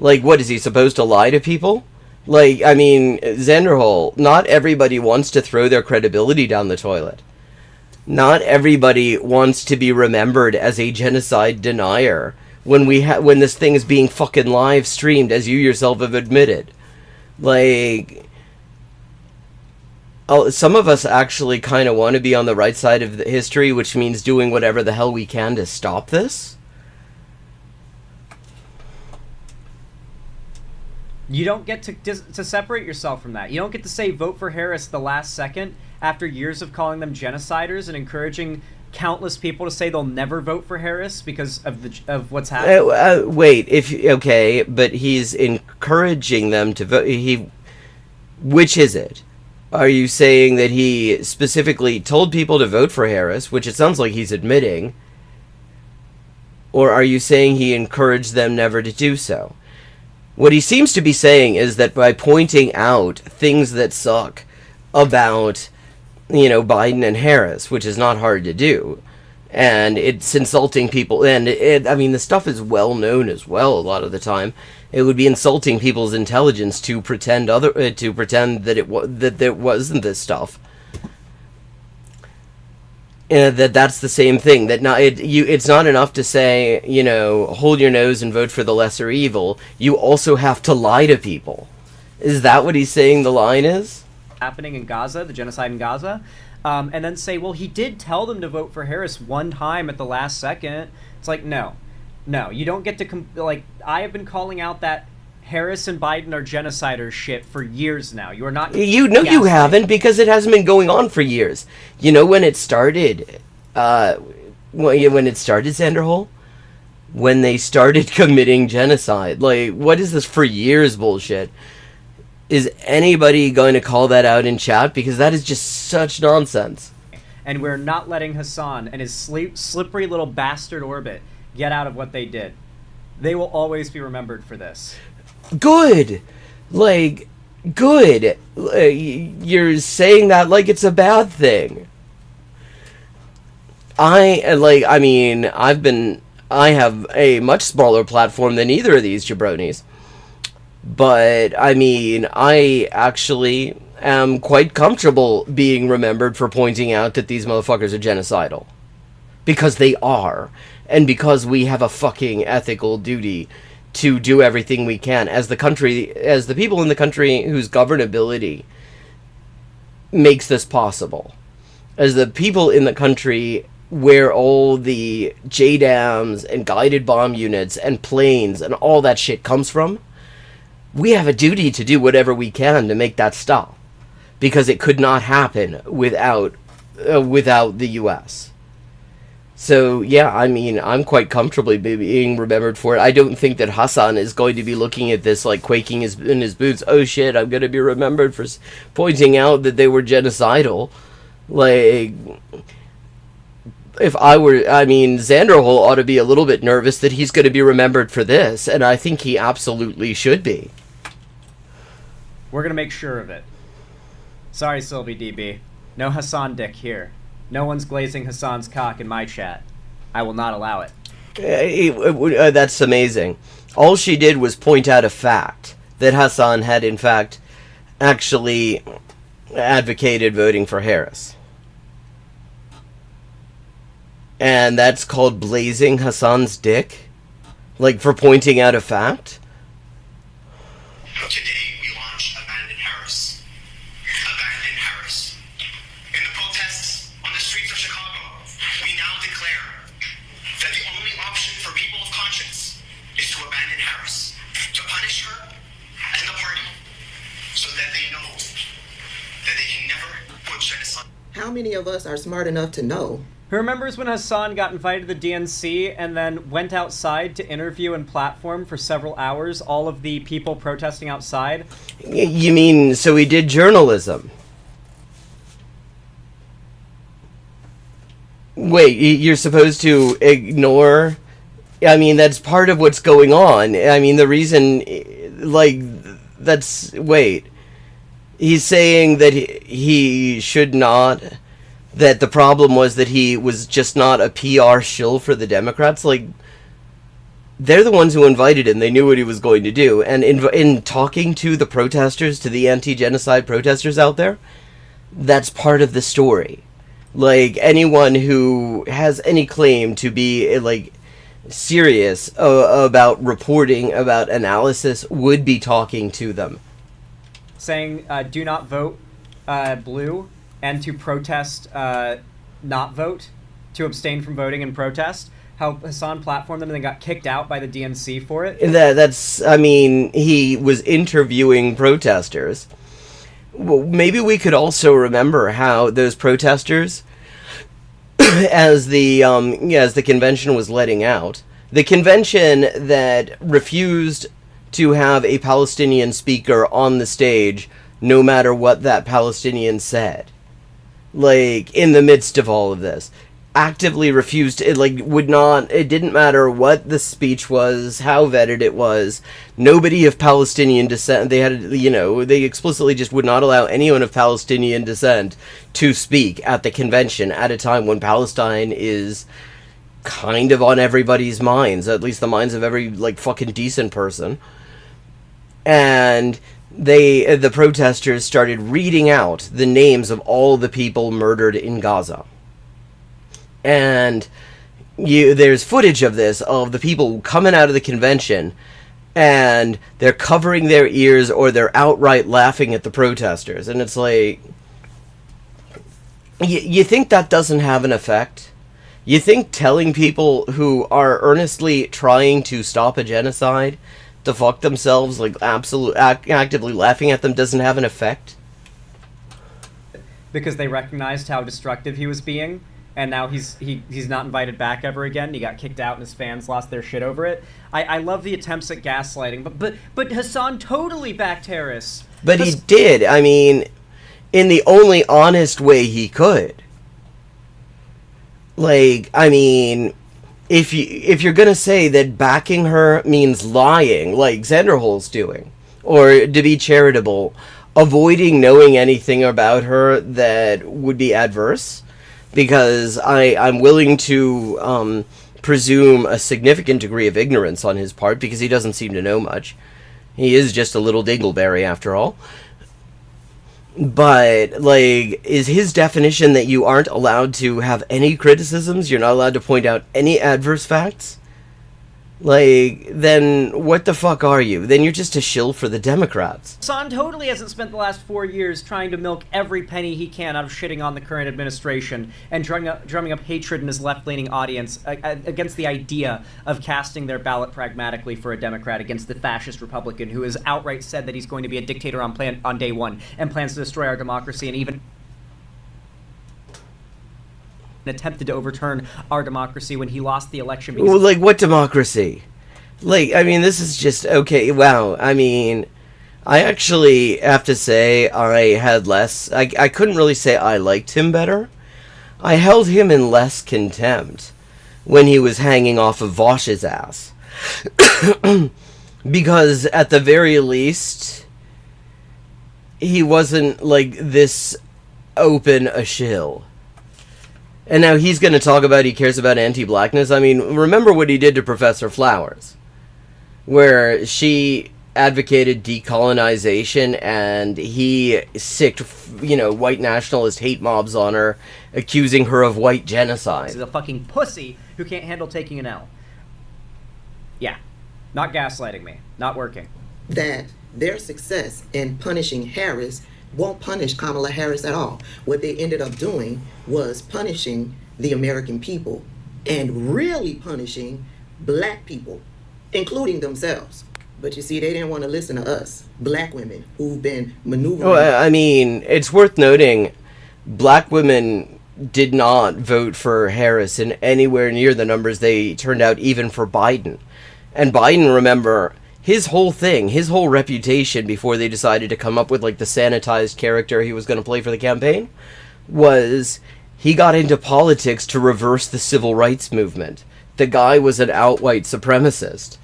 Like, what, is he supposed to lie to people? Like, I mean, Zanderhol, not everybody wants to throw their credibility down the toilet. Not everybody wants to be remembered as a genocide denier when this thing is being fucking live streamed, as you yourself have admitted. Like, some of us actually kind of want to be on the right side of the history, which means doing whatever the hell we can to stop this. You don't get to separate yourself from that. You don't get to say vote for Harris the last second after years of calling them genociders and encouraging countless people to say they'll never vote for Harris because of what's happening. Okay, but he's encouraging them to vote. Which is it? Are you saying that he specifically told people to vote for Harris, which it sounds like he's admitting, or are you saying he encouraged them never to do so? What he seems to be saying is that by pointing out things that suck about, Biden and Harris, which is not hard to do, and it's insulting people, and the stuff is well known as well a lot of the time. It would be insulting people's intelligence to pretend that there wasn't this stuff. That's the same thing. It's not enough to say, hold your nose and vote for the lesser evil. You also have to lie to people. Is that what he's saying the line is? Happening in Gaza, the genocide in Gaza, and then say, well, he did tell them to vote for Harris one time at the last second. It's like, no, you don't get to I have been calling out that Harris and Biden are genociders shit for years now. You are not. You haven't, because it hasn't been going on for years. When it started, Sanderhole, when they started committing genocide, what is this for years bullshit? Is anybody going to call that out in chat? Because that is just such nonsense. And we're not letting Hassan and his slippery little bastard orbit get out of what they did. They will always be remembered for this. Good. Good. You're saying that like it's a bad thing. I have a much smaller platform than either of these jabronis. But, I actually am quite comfortable being remembered for pointing out that these motherfuckers are genocidal. Because they are. And because we have a fucking ethical duty to do everything we can as the people in the country whose governability makes this possible. As the people in the country where all the JDAMs and guided bomb units and planes and all that shit comes from, we have a duty to do whatever we can to make that stop. Because it could not happen without the U.S. So, yeah, I'm quite comfortably being remembered for it. I don't think that Hassan is going to be looking at this, quaking in his boots. Oh, shit, I'm going to be remembered for pointing out that they were genocidal. If I were... Zanderhole ought to be a little bit nervous that he's going to be remembered for this, and I think he absolutely should be. We're going to make sure of it. Sorry, Sylvie DB. No Hassan dick here. No one's glazing Hassan's cock in my chat. I will not allow it. That's amazing. All she did was point out a fact that Hassan had, in fact, actually advocated voting for Harris. And that's called blazing Hassan's dick? For pointing out a fact? Today we launch Abandon Harris. Abandon Harris. In the protests on the streets of Chicago, we now declare that the only option for people of conscience is to abandon Harris, to punish her and the party, so that they know that they can never put genocide. How many of us are smart enough to know? Who remembers when Hassan got invited to the DNC and then went outside to interview and platform for several hours all of the people protesting outside? You mean, so he did journalism? Wait, you're supposed to ignore... that's part of what's going on. The reason, wait. He's saying that he should not... That the problem was that he was just not a PR shill for the Democrats. They're the ones who invited him. They knew what he was going to do. And in talking to the protesters, to the anti-genocide protesters out there, that's part of the story. Anyone who has any claim to be, serious about reporting, about analysis, would be talking to them. Saying, do not vote blue and to protest, not vote, to abstain from voting and protest, how Hassan platformed them and then got kicked out by the DNC for it. I mean, he was interviewing protesters. Well, maybe we could also remember how those protesters, as the convention was letting out, the convention that refused to have a Palestinian speaker on the stage, no matter what that Palestinian said, like, in the midst of all of this, actively refused, it didn't matter what the speech was, how vetted it was, nobody of Palestinian descent, they explicitly just would not allow anyone of Palestinian descent to speak at the convention at a time when Palestine is kind of on everybody's minds, at least the minds of every, fucking decent person. And the protesters started reading out the names of all the people murdered in Gaza. And there's footage of this, of the people coming out of the convention, and they're covering their ears or they're outright laughing at the protesters. And it's like, you think that doesn't have an effect? You think telling people who are earnestly trying to stop a genocide to fuck themselves, actively laughing at them, doesn't have an effect? Because they recognized how destructive he was being. And now he's not invited back ever again. He got kicked out, and his fans lost their shit over it. I love the attempts at gaslighting, but Hassan totally backed Harris. But he did. I mean, in the only honest way he could. If you're gonna say that backing her means lying, like Xanderhol's doing, or to be charitable, avoiding knowing anything about her that would be adverse. Because I'm willing to presume a significant degree of ignorance on his part, because he doesn't seem to know much. He is just a little dingleberry, after all. But, is his definition that you aren't allowed to have any criticisms? You're not allowed to point out any adverse facts? Then what the fuck are you? Then you're just a shill for the Democrats. Hassan totally hasn't spent the last 4 years trying to milk every penny he can out of shitting on the current administration and drumming up hatred in his left-leaning audience against the idea of casting their ballot pragmatically for a Democrat against the fascist Republican who has outright said that he's going to be a dictator on day one and plans to destroy our democracy and even attempted to overturn our democracy when he lost the election. Well, what democracy? This is just, okay, wow. I actually have to say I had less, I couldn't really say I liked him better. I held him in less contempt when he was hanging off of Vosh's ass. Because at the very least, he wasn't, this open a shill. And now he's going to talk about he cares about anti-blackness. Remember what he did to Professor Flowers, where she advocated decolonization and he sicked, white nationalist hate mobs on her, accusing her of white genocide. He's a fucking pussy who can't handle taking an L. Yeah, not gaslighting me, not working. That their success in punishing Harris won't punish Kamala Harris at all. What they ended up doing was punishing the American people and really punishing black people, including themselves. But you see, they didn't want to listen to us, black women, who've been maneuvering. Well, it's worth noting, black women did not vote for Harris in anywhere near the numbers they turned out even for Biden. And Biden, remember, his whole reputation before they decided to come up with the sanitized character he was going to play for the campaign was he got into politics to reverse the civil rights movement. The guy was an outright supremacist.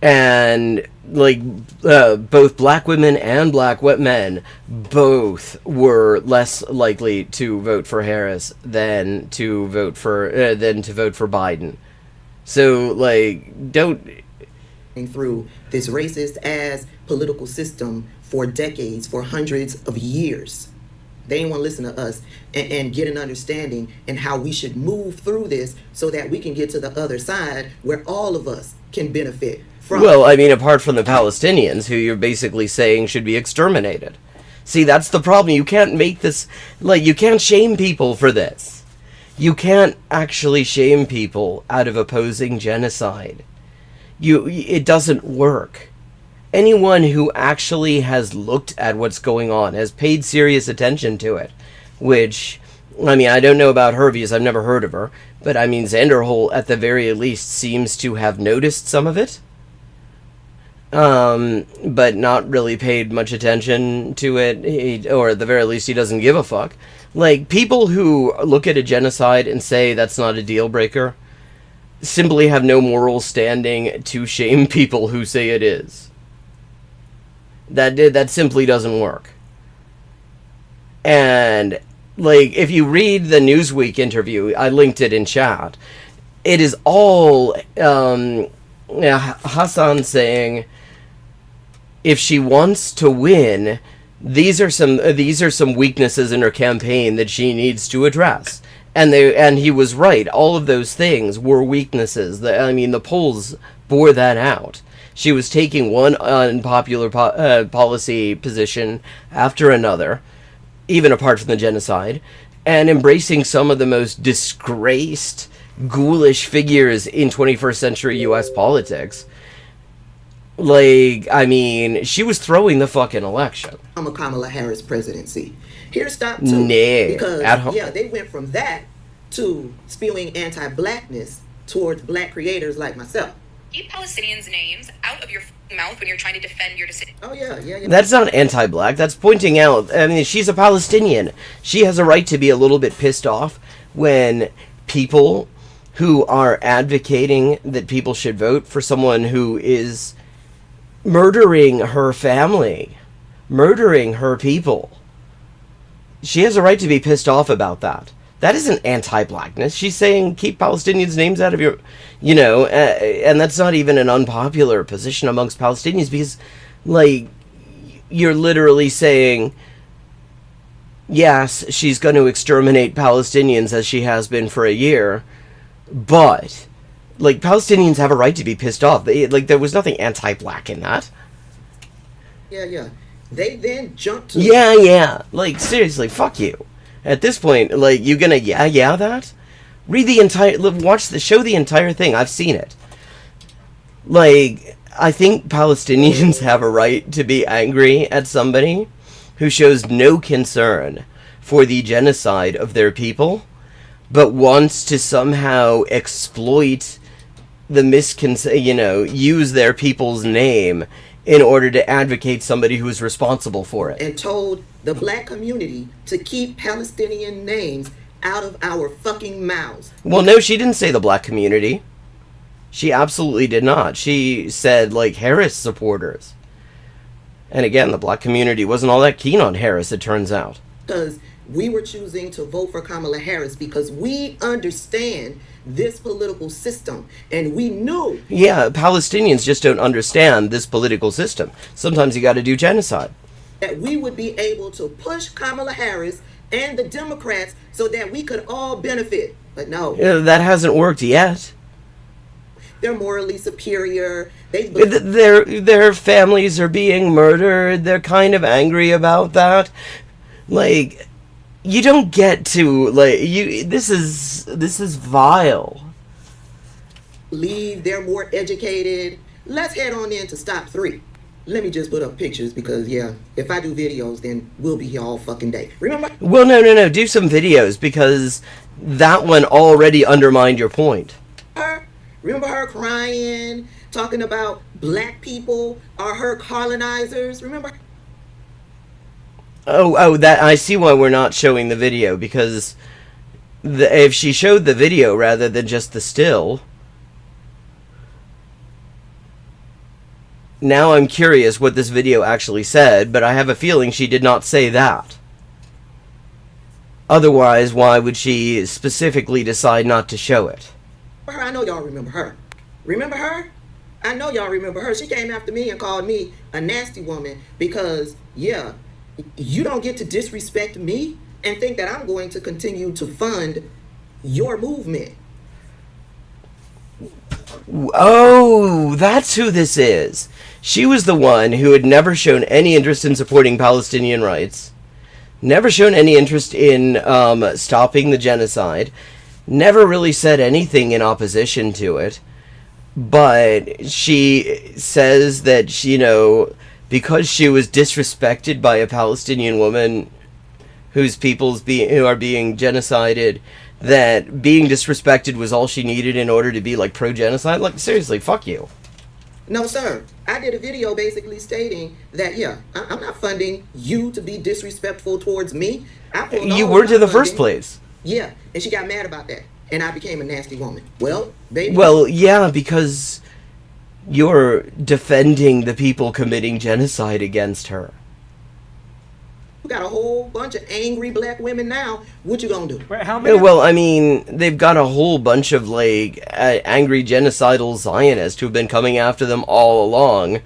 And both black women and black men both were less likely to vote for Harris than to vote for Biden. So don't through this racist ass political system for decades, for hundreds of years. They didn't want to listen to us and get an understanding and how we should move through this so that we can get to the other side where all of us can benefit from. Well, apart from the Palestinians, who you're basically saying should be exterminated. See, that's the problem. You can't make this, like, you can't shame people for this. You can't actually shame people out of opposing genocide. It doesn't work. Anyone who actually has looked at what's going on, has paid serious attention to it, which, I mean, I don't know about her because I've never heard of her, but I mean, Zanderholt at the very least seems to have noticed some of it, but not really paid much attention to it, or at the very least he doesn't give a fuck. Like, people who look at a genocide and say that's not a deal breaker simply have no moral standing to shame people who say it is. That simply doesn't work. And, like, if you read the Newsweek interview, I linked it in chat, it is all Hassan saying, if she wants to win, these are some weaknesses in her campaign that she needs to address. And he was right. All of those things were weaknesses. The polls bore that out. She was taking one unpopular policy position after another, even apart from the genocide, and embracing some of the most disgraced, ghoulish figures in 21st century U.S. politics. Like, I mean, she was throwing the fucking election. I'm a Kamala Harris presidency. Here's stop two. Nah, because, yeah, they went from that to spewing anti-blackness towards black creators like myself. Keep Palestinians' names out of your mouth when you're trying to defend your decision. Oh, yeah. That's not anti-black. That's pointing out, I mean, she's a Palestinian. She has a right to be a little bit pissed off when people who are advocating that people should vote for someone who is murdering her family, murdering her people. She has a right to be pissed off about that. That isn't anti-blackness. She's saying keep Palestinians' names out of your, and that's not even an unpopular position amongst Palestinians because, like, you're literally saying, yes, she's going to exterminate Palestinians as she has been for a year, but, like, Palestinians have a right to be pissed off. There was nothing anti-black in that. Yeah. They then jumped to... Yeah. Like, seriously, fuck you. At this point, like, you gonna yeah that? Read the entire... show the entire thing. I've seen it. Like, I think Palestinians have a right to be angry at somebody who shows no concern for the genocide of their people, but wants to somehow exploit the use their people's name in order to advocate somebody who is responsible for it. And told the black community to keep Palestinian names out of our fucking mouths. Well, no, she didn't say the black community. She absolutely did not. She said, like, Harris supporters. And again, the black community wasn't all that keen on Harris, it turns out. Because we were choosing to vote for Kamala Harris because we understand this political system, and we knew... Yeah, Palestinians just don't understand this political system. Sometimes you gotta do genocide. ...that we would be able to push Kamala Harris and the Democrats so that we could all benefit. But no. That hasn't worked yet. They're morally superior. Their families are being murdered. They're kind of angry about that. Like... You don't get to, like, this is vile. They're more educated. Let's head on into stop 3. Let me just put up pictures because, if I do videos, then we'll be here all fucking day. Remember? Well, no, do some videos because that one already undermined your point. Remember her crying, talking about black people are her colonizers? Remember? Oh, that I see why we're not showing the video, because if she showed the video rather than just the still, now I'm curious what this video actually said, but I have a feeling she did not say that. Otherwise, why would she specifically decide not to show it? I know y'all remember her. Remember her? I know y'all remember her. She came after me and called me a nasty woman because, you don't get to disrespect me and think that I'm going to continue to fund your movement. Oh, that's who this is. She was the one who had never shown any interest in supporting Palestinian rights, never shown any interest in stopping the genocide, never really said anything in opposition to it, but she says that, because she was disrespected by a Palestinian woman whose who are being genocided, that being disrespected was all she needed in order to be, like, pro-genocide. Like, seriously, fuck you. No, sir. I did a video basically stating that, yeah, I'm not funding you to be disrespectful towards me. You weren't in the first place. Yeah, and she got mad about that, and I became a nasty woman. Well, baby. Well, yeah, because you're defending the people committing genocide against her. We got a whole bunch of angry black women now. What you gonna do? Wait, how many? Well, I mean, they've got a whole bunch of, like, angry genocidal Zionists who've been coming after them all along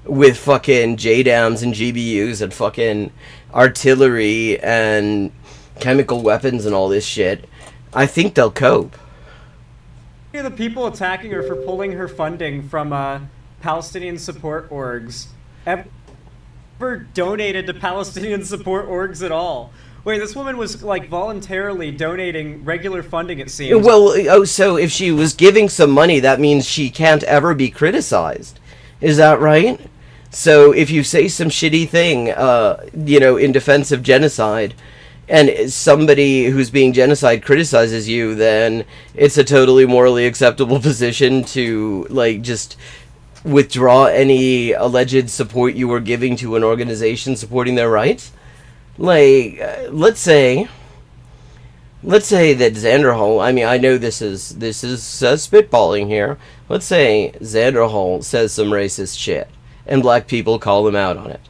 with fucking JDAMs and GBUs and fucking artillery and chemical weapons and all this shit. I think they'll cope. The people attacking her for pulling her funding from Palestinian support orgs ever donated to Palestinian support orgs at all. Wait, this woman was, like, voluntarily donating regular funding, it seems. Well, so if she was giving some money, that means she can't ever be criticized. Is that right? So if you say some shitty thing, in defense of genocide, and somebody who's being genocide criticizes you, then it's a totally morally acceptable position to, like, just withdraw any alleged support you were giving to an organization supporting their rights. Like, let's say that Xanderhal, I mean, I know this is spitballing here. Let's say Xanderhal says some racist shit, and black people call him out on it.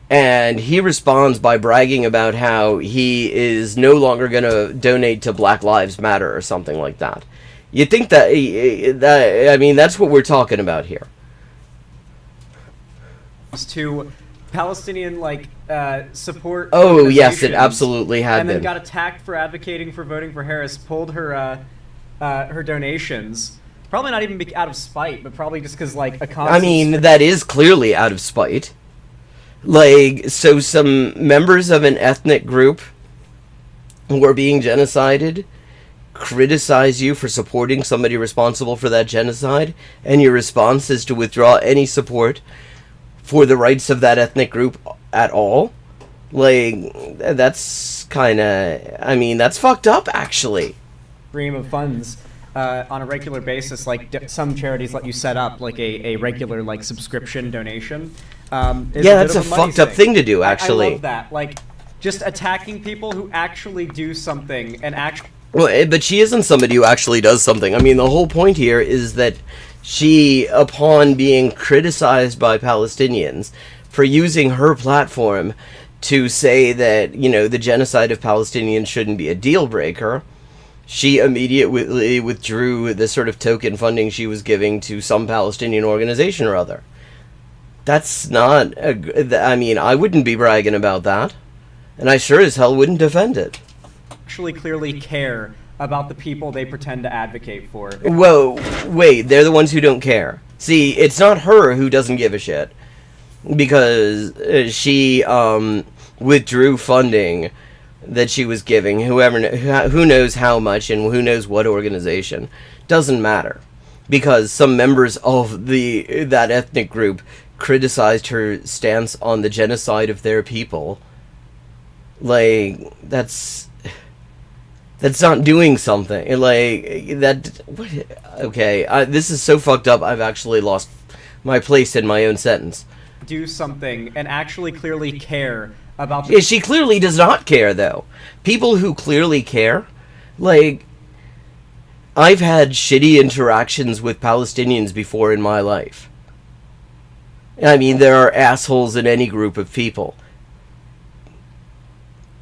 And he responds by bragging about how he is no longer going to donate to Black Lives Matter or something like that. You think that I mean, that's what we're talking about here. To Palestinian, like, support. Oh, yes, it absolutely had been. And then been. got attacked for advocating for voting for Harris, pulled her donations. Probably not even out of spite, but probably just because, like, a constant... I mean, that is clearly out of spite. Like, so some members of an ethnic group who are being genocided criticize you for supporting somebody responsible for that genocide, and your response is to withdraw any support for the rights of that ethnic group at all? Like, that's kind of... I mean, that's fucked up, actually. Stream of funds on a regular basis, like some charities let you set up, like, a regular, like, subscription donation. Yeah, that's a fucked up thing to do, actually. I love that. Like, just attacking people who actually do something and actually... Well, but she isn't somebody who actually does something. I mean, the whole point here is that she, upon being criticized by Palestinians for using her platform to say that, the genocide of Palestinians shouldn't be a deal breaker, she immediately withdrew the sort of token funding she was giving to some Palestinian organization or other. That's not... I mean, I wouldn't be bragging about that. And I sure as hell wouldn't defend it. Actually clearly care about the people they pretend to advocate for. Whoa, wait, they're the ones who don't care. See, it's not her who doesn't give a shit. Because she withdrew funding that she was giving, who knows how much and who knows what organization. Doesn't matter. Because some members of that ethnic group criticized her stance on the genocide of their people. Like, that's not doing something. Like, that... What, okay, this is so fucked up, I've actually lost my place in my own sentence. Do something and actually clearly care about... Yeah, she clearly does not care, though. People who clearly care, like... I've had shitty interactions with Palestinians before in my life. I mean, there are assholes in any group of people.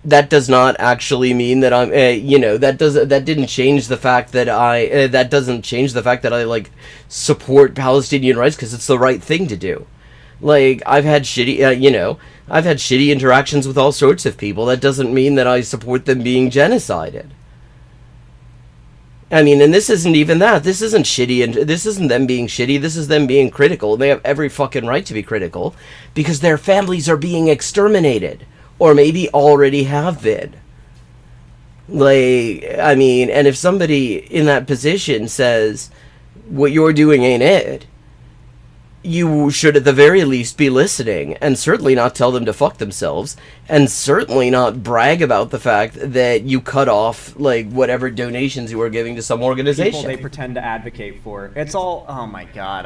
That does not actually mean that I'm, that didn't change the fact that that doesn't change the fact that I, like, support Palestinian rights, because it's the right thing to do. Like, I've had shitty, I've had shitty interactions with all sorts of people. That doesn't mean that I support them being genocided. I mean, and this isn't even that. This isn't shitty, and this isn't them being shitty. This is them being critical. And they have every fucking right to be critical because their families are being exterminated, or maybe already have been. Like, I mean, and if somebody in that position says, what you're doing ain't it, you should at the very least be listening, and certainly not tell them to fuck themselves, and certainly not brag about the fact that you cut off, like, whatever donations you were giving to some organization. People they pretend to advocate for. It's all, oh my god,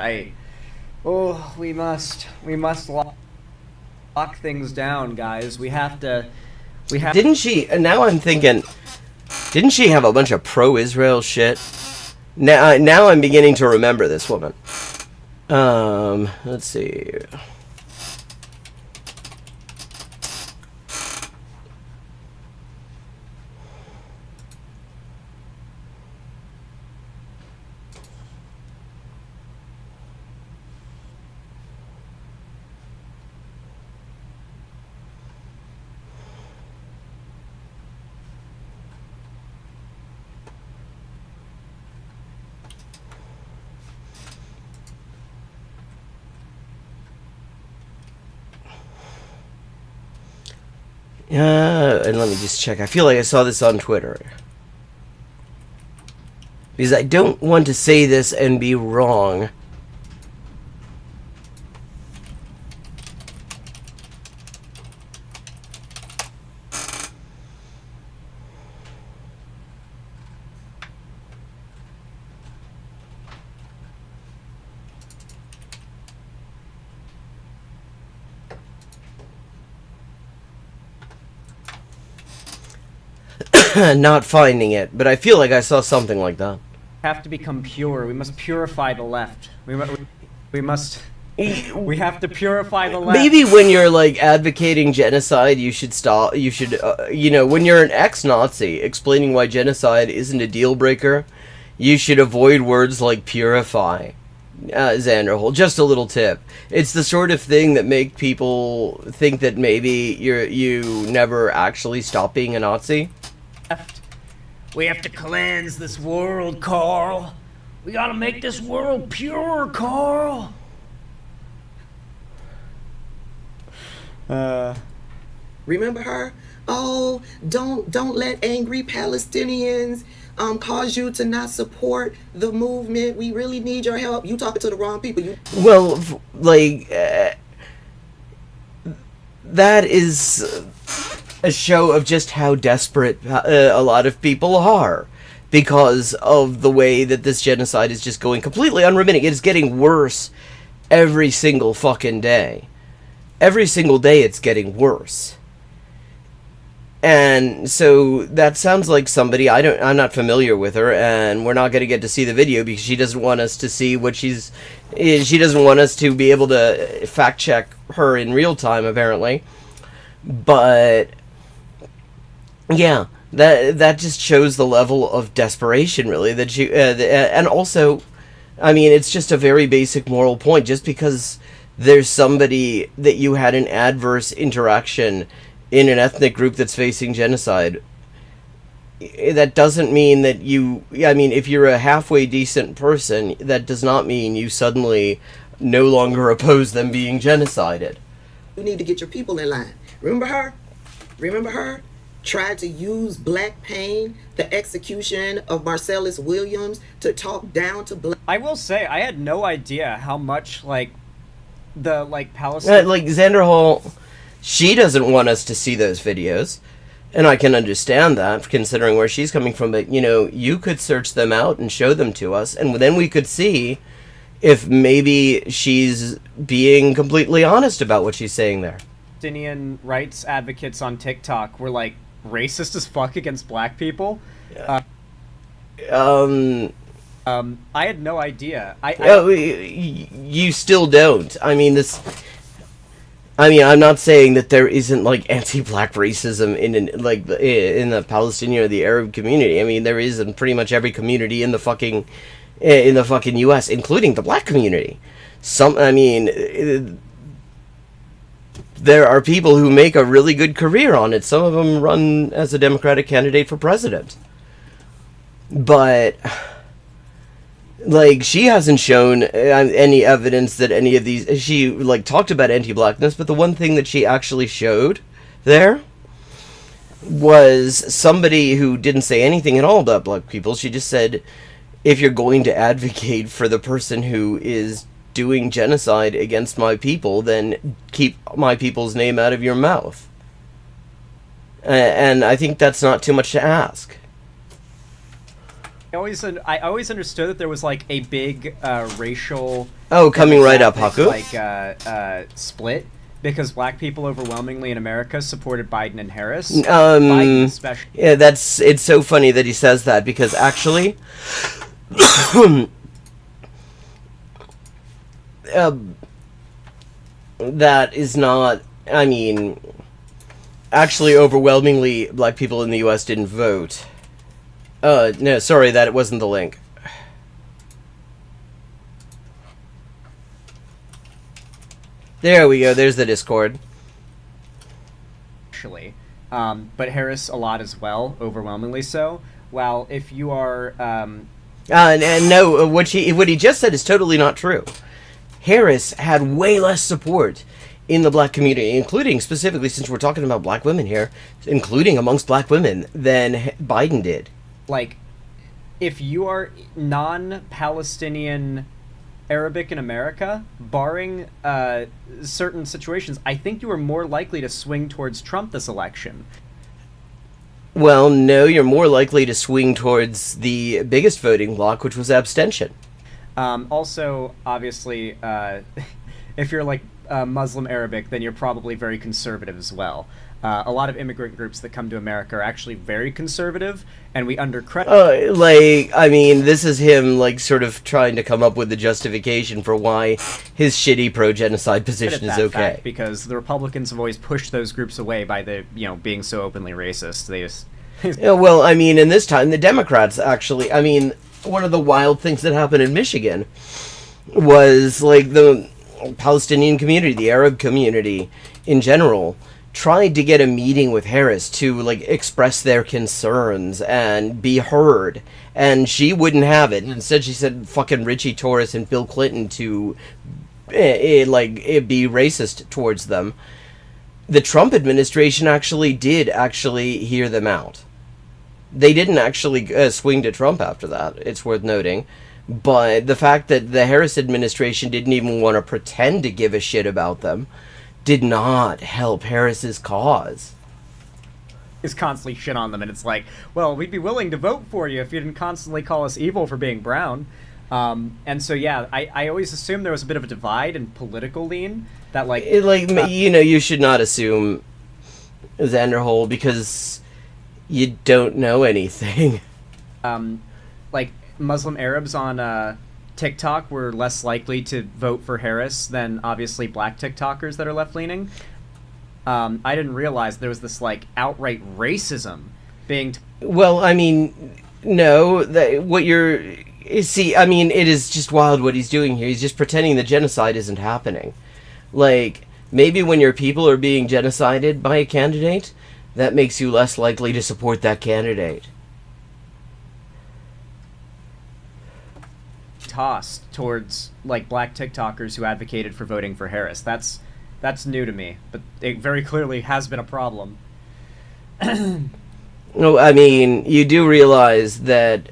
we must lock things down, guys. Didn't she, now I'm thinking, didn't she have a bunch of pro-Israel shit? Now I'm beginning to remember this woman. Let's see. And let me just check. I feel like I saw this on Twitter. Because I don't want to say this and be wrong. Not finding it, but I feel like I saw something like that. Have to become pure. We must purify the left. We have to purify the left. Maybe when you're like advocating genocide, you should stop. You should, when you're an ex-Nazi explaining why genocide isn't a deal breaker, you should avoid words like purify. Xanderhole, just a little tip. It's the sort of thing that make people think that maybe you never actually stop being a Nazi. We have to cleanse this world, Carl. We gotta make this world pure, Carl. Remember her? Oh, don't let angry Palestinians cause you to not support the movement. We really need your help. You talking to the wrong people. Well, like that is a show of just how desperate a lot of people are because of the way that this genocide is just going completely unremitting. It is getting worse every single fucking day. Every single day it's getting worse. And so that sounds like somebody, I'm not familiar with her, and we're not going to get to see the video because she doesn't want us to see what she doesn't want us to be able to fact check her in real time, apparently. But yeah, that just shows the level of desperation, really, that she and also, I mean, it's just a very basic moral point. Just because there's somebody that you had an adverse interaction in an ethnic group that's facing genocide, that doesn't mean that if you're a halfway decent person, that does not mean you suddenly no longer oppose them being genocided. You need to get your people in line. Remember her? Tried to use black pain, the execution of Marcellus Williams, to talk down to black. I will say, I had no idea how much, Palestine... like, Xander Hall, she doesn't want us to see those videos, and I can understand that, considering where she's coming from, but, you could search them out and show them to us, and then we could see if maybe she's being completely honest about what she's saying there. Palestinian rights advocates on TikTok were, racist as fuck against black people. Yeah. I had no idea. You still don't. I'm not saying that there isn't anti-black racism in the Palestinian or the Arab community. I mean, there is in pretty much every community in the fucking U.S., including the black community. There are people who make a really good career on it. Some of them run as a Democratic candidate for president. But like, she hasn't shown any evidence that any of these, she like talked about anti-blackness, but the one thing that she actually showed there was somebody who didn't say anything at all about black people. She just said, if you're going to advocate for the person who is doing genocide against my people, then keep my people's name out of your mouth. And I think that's not too much to ask. I always understood that there was like a big racial coming right up, Haku. Like split, because black people overwhelmingly in America supported Biden and Harris. Biden especially. Yeah, it's so funny that he says that, because actually that is not, I mean, actually overwhelmingly black people in the US didn't vote. No, sorry, that it wasn't the link. There we go, there's the Discord. Actually. But Harris a lot as well, overwhelmingly so. While if you are... and no, what he just said is totally not true. Harris had way less support in the black community, including specifically, since we're talking about black women here, including amongst black women, than Biden did. Like, if you are non-Palestinian Arabic in America, barring certain situations, I think you are more likely to swing towards Trump this election. Well, no, you're more likely to swing towards the biggest voting bloc, which was abstention. Also, obviously, if you're like Muslim Arabic, then you're probably very conservative as well. A lot of immigrant groups that come to America are actually very conservative, and we undercredit. Like, I mean, this is him, like, sort of trying to come up with the justification for why his shitty pro-genocide position is okay. Because the Republicans have always pushed those groups away by the, being so openly racist. They just... Yeah, well, I mean, in this time, the Democrats actually, I mean, one of the wild things that happened in Michigan was, like, the Palestinian community, the Arab community in general, tried to get a meeting with Harris to, like, express their concerns and be heard, and she wouldn't have it. Instead, she said fucking Richie Torres and Bill Clinton to, be racist towards them. The Trump administration actually did hear them out. They didn't actually swing to Trump after that, it's worth noting. But the fact that the Harris administration didn't even want to pretend to give a shit about them did not help Harris's cause. Is constantly shit on them, and it's like, well, we'd be willing to vote for you if you didn't constantly call us evil for being brown. And so, yeah, I always assumed there was a bit of a divide and political lean that, like... you should not assume, Xanderhole, because you don't know anything. Like, Muslim Arabs on TikTok were less likely to vote for Harris than, obviously, black TikTokers that are left-leaning. I didn't realize there was this, like, outright racism being... Well, I mean, no, what you're... See, I mean, it is just wild what he's doing here. He's just pretending the genocide isn't happening. Like, maybe when your people are being genocided by a candidate, that makes you less likely to support that candidate. Tossed towards, like, black TikTokers who advocated for voting for Harris. That's new to me, but it very clearly has been a problem. No, I mean, you do realize that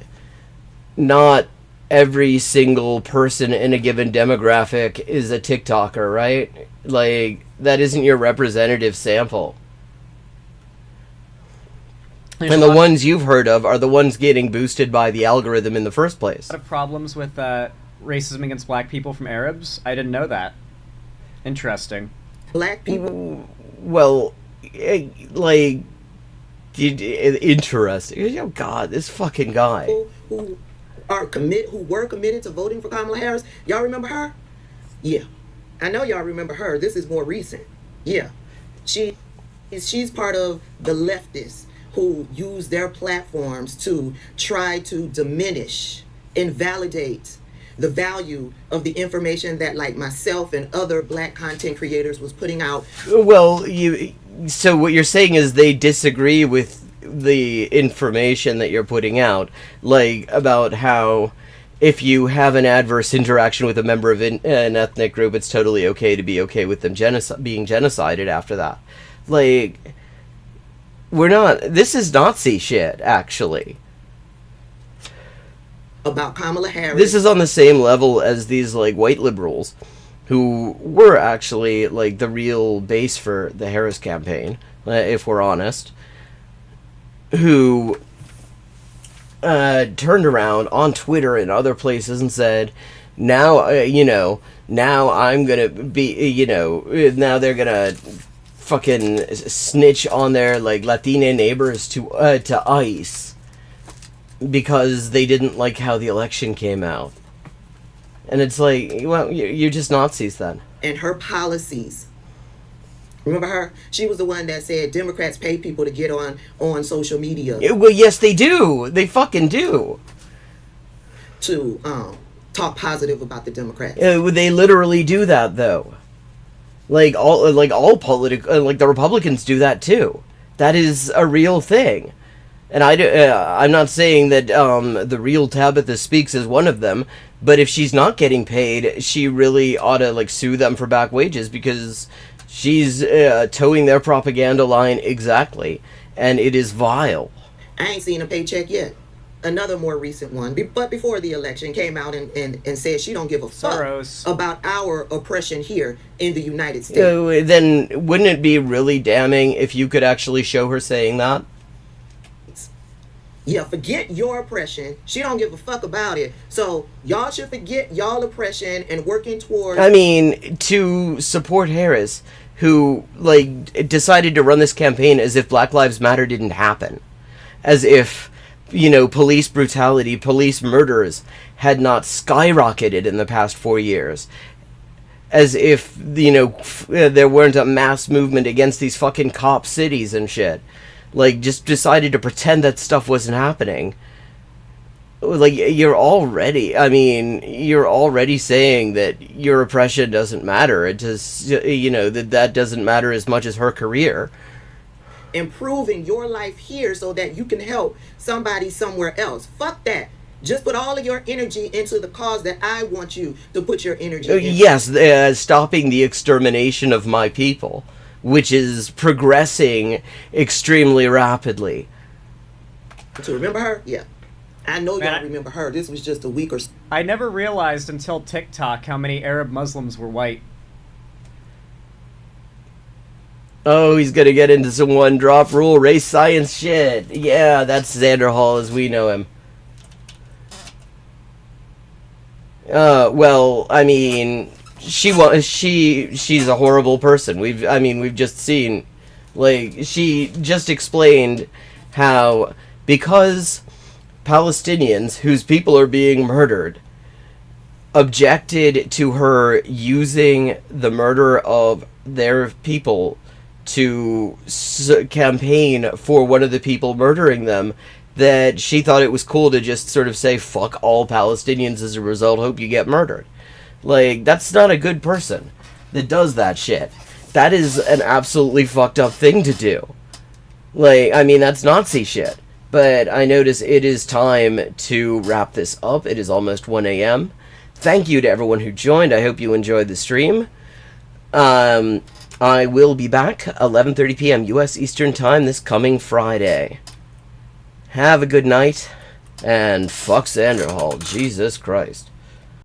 not every single person in a given demographic is a TikToker, right? Like, that isn't your representative sample. And the ones you've heard of are the ones getting boosted by the algorithm in the first place. A lot of problems with racism against black people from Arabs. I didn't know that. Interesting. Black people. Well, like, interesting. Oh God, this fucking guy. Who were committed to voting for Kamala Harris. Y'all remember her? Yeah, I know y'all remember her. This is more recent. Yeah, she's part of the leftists who use their platforms to try to diminish, invalidate the value of the information that, like, myself and other black content creators was putting out. Well, so what you're saying is they disagree with the information that you're putting out, like about how if you have an adverse interaction with a member of an ethnic group, it's totally okay to be okay with them being genocided after that. Like, this is Nazi shit, actually. About Kamala Harris. This is on the same level as these, like, white liberals who were actually, like, the real base for the Harris campaign, if we're honest, who turned around on Twitter and other places and said, now, now I'm gonna be, now they're gonna fucking snitch on their, like, Latina neighbors to ICE because they didn't like how the election came out. And it's like, well, you're just Nazis then. And her policies. Remember her? She was the one that said Democrats pay people to get on social media. Well, yes, they do. They fucking do. To talk positive about the Democrats. They literally do that, though. Like all political, like the Republicans do that too. That is a real thing. And I'm not saying that the real Tabitha Speaks is one of them, but if she's not getting paid, she really ought to, like, sue them for back wages, because she's towing their propaganda line exactly, and it is vile. I ain't seen a paycheck yet. Another more recent one, but before the election, came out and said she don't give a fuck about our oppression here in the United States. Then wouldn't it be really damning if you could actually show her saying that? Yeah, forget your oppression. She don't give a fuck about it. So y'all should forget y'all oppression and working towards... I mean, to support Harris, who, like, decided to run this campaign as if Black Lives Matter didn't happen. As if, police brutality, police murders had not skyrocketed in the past 4 years. As if, there weren't a mass movement against these fucking cop cities and shit. Like, just decided to pretend that stuff wasn't happening. Like, you're already saying that your oppression doesn't matter. It just, that doesn't matter as much as her career. Improving your life here so that you can help somebody somewhere else. Fuck that. Just put all of your energy into the cause that I want you to put your energy into. Yes, stopping the extermination of my people, which is progressing extremely rapidly. To remember her? Yeah. I know y'all remember her. This was just a week or so. I never realized until TikTok how many Arab Muslims were white. Oh, he's gonna get into some one-drop rule race science shit. Yeah, that's Xander Hall as we know him. Well, I mean... she's a horrible person. We've just seen, like, she just explained how, because Palestinians whose people are being murdered objected to her using the murder of their people to campaign for one of the people murdering them, that she thought it was cool to just sort of say, fuck all Palestinians as a result, hope you get murdered. Like, that's not a good person that does that shit. That is an absolutely fucked up thing to do. Like, I mean, that's Nazi shit. But I notice it is time to wrap this up. It is almost 1 a.m. Thank you to everyone who joined. I hope you enjoyed the stream. I will be back 11:30 p.m. U.S. Eastern Time this coming Friday. Have a good night, and fuck Xander Hall. Jesus Christ.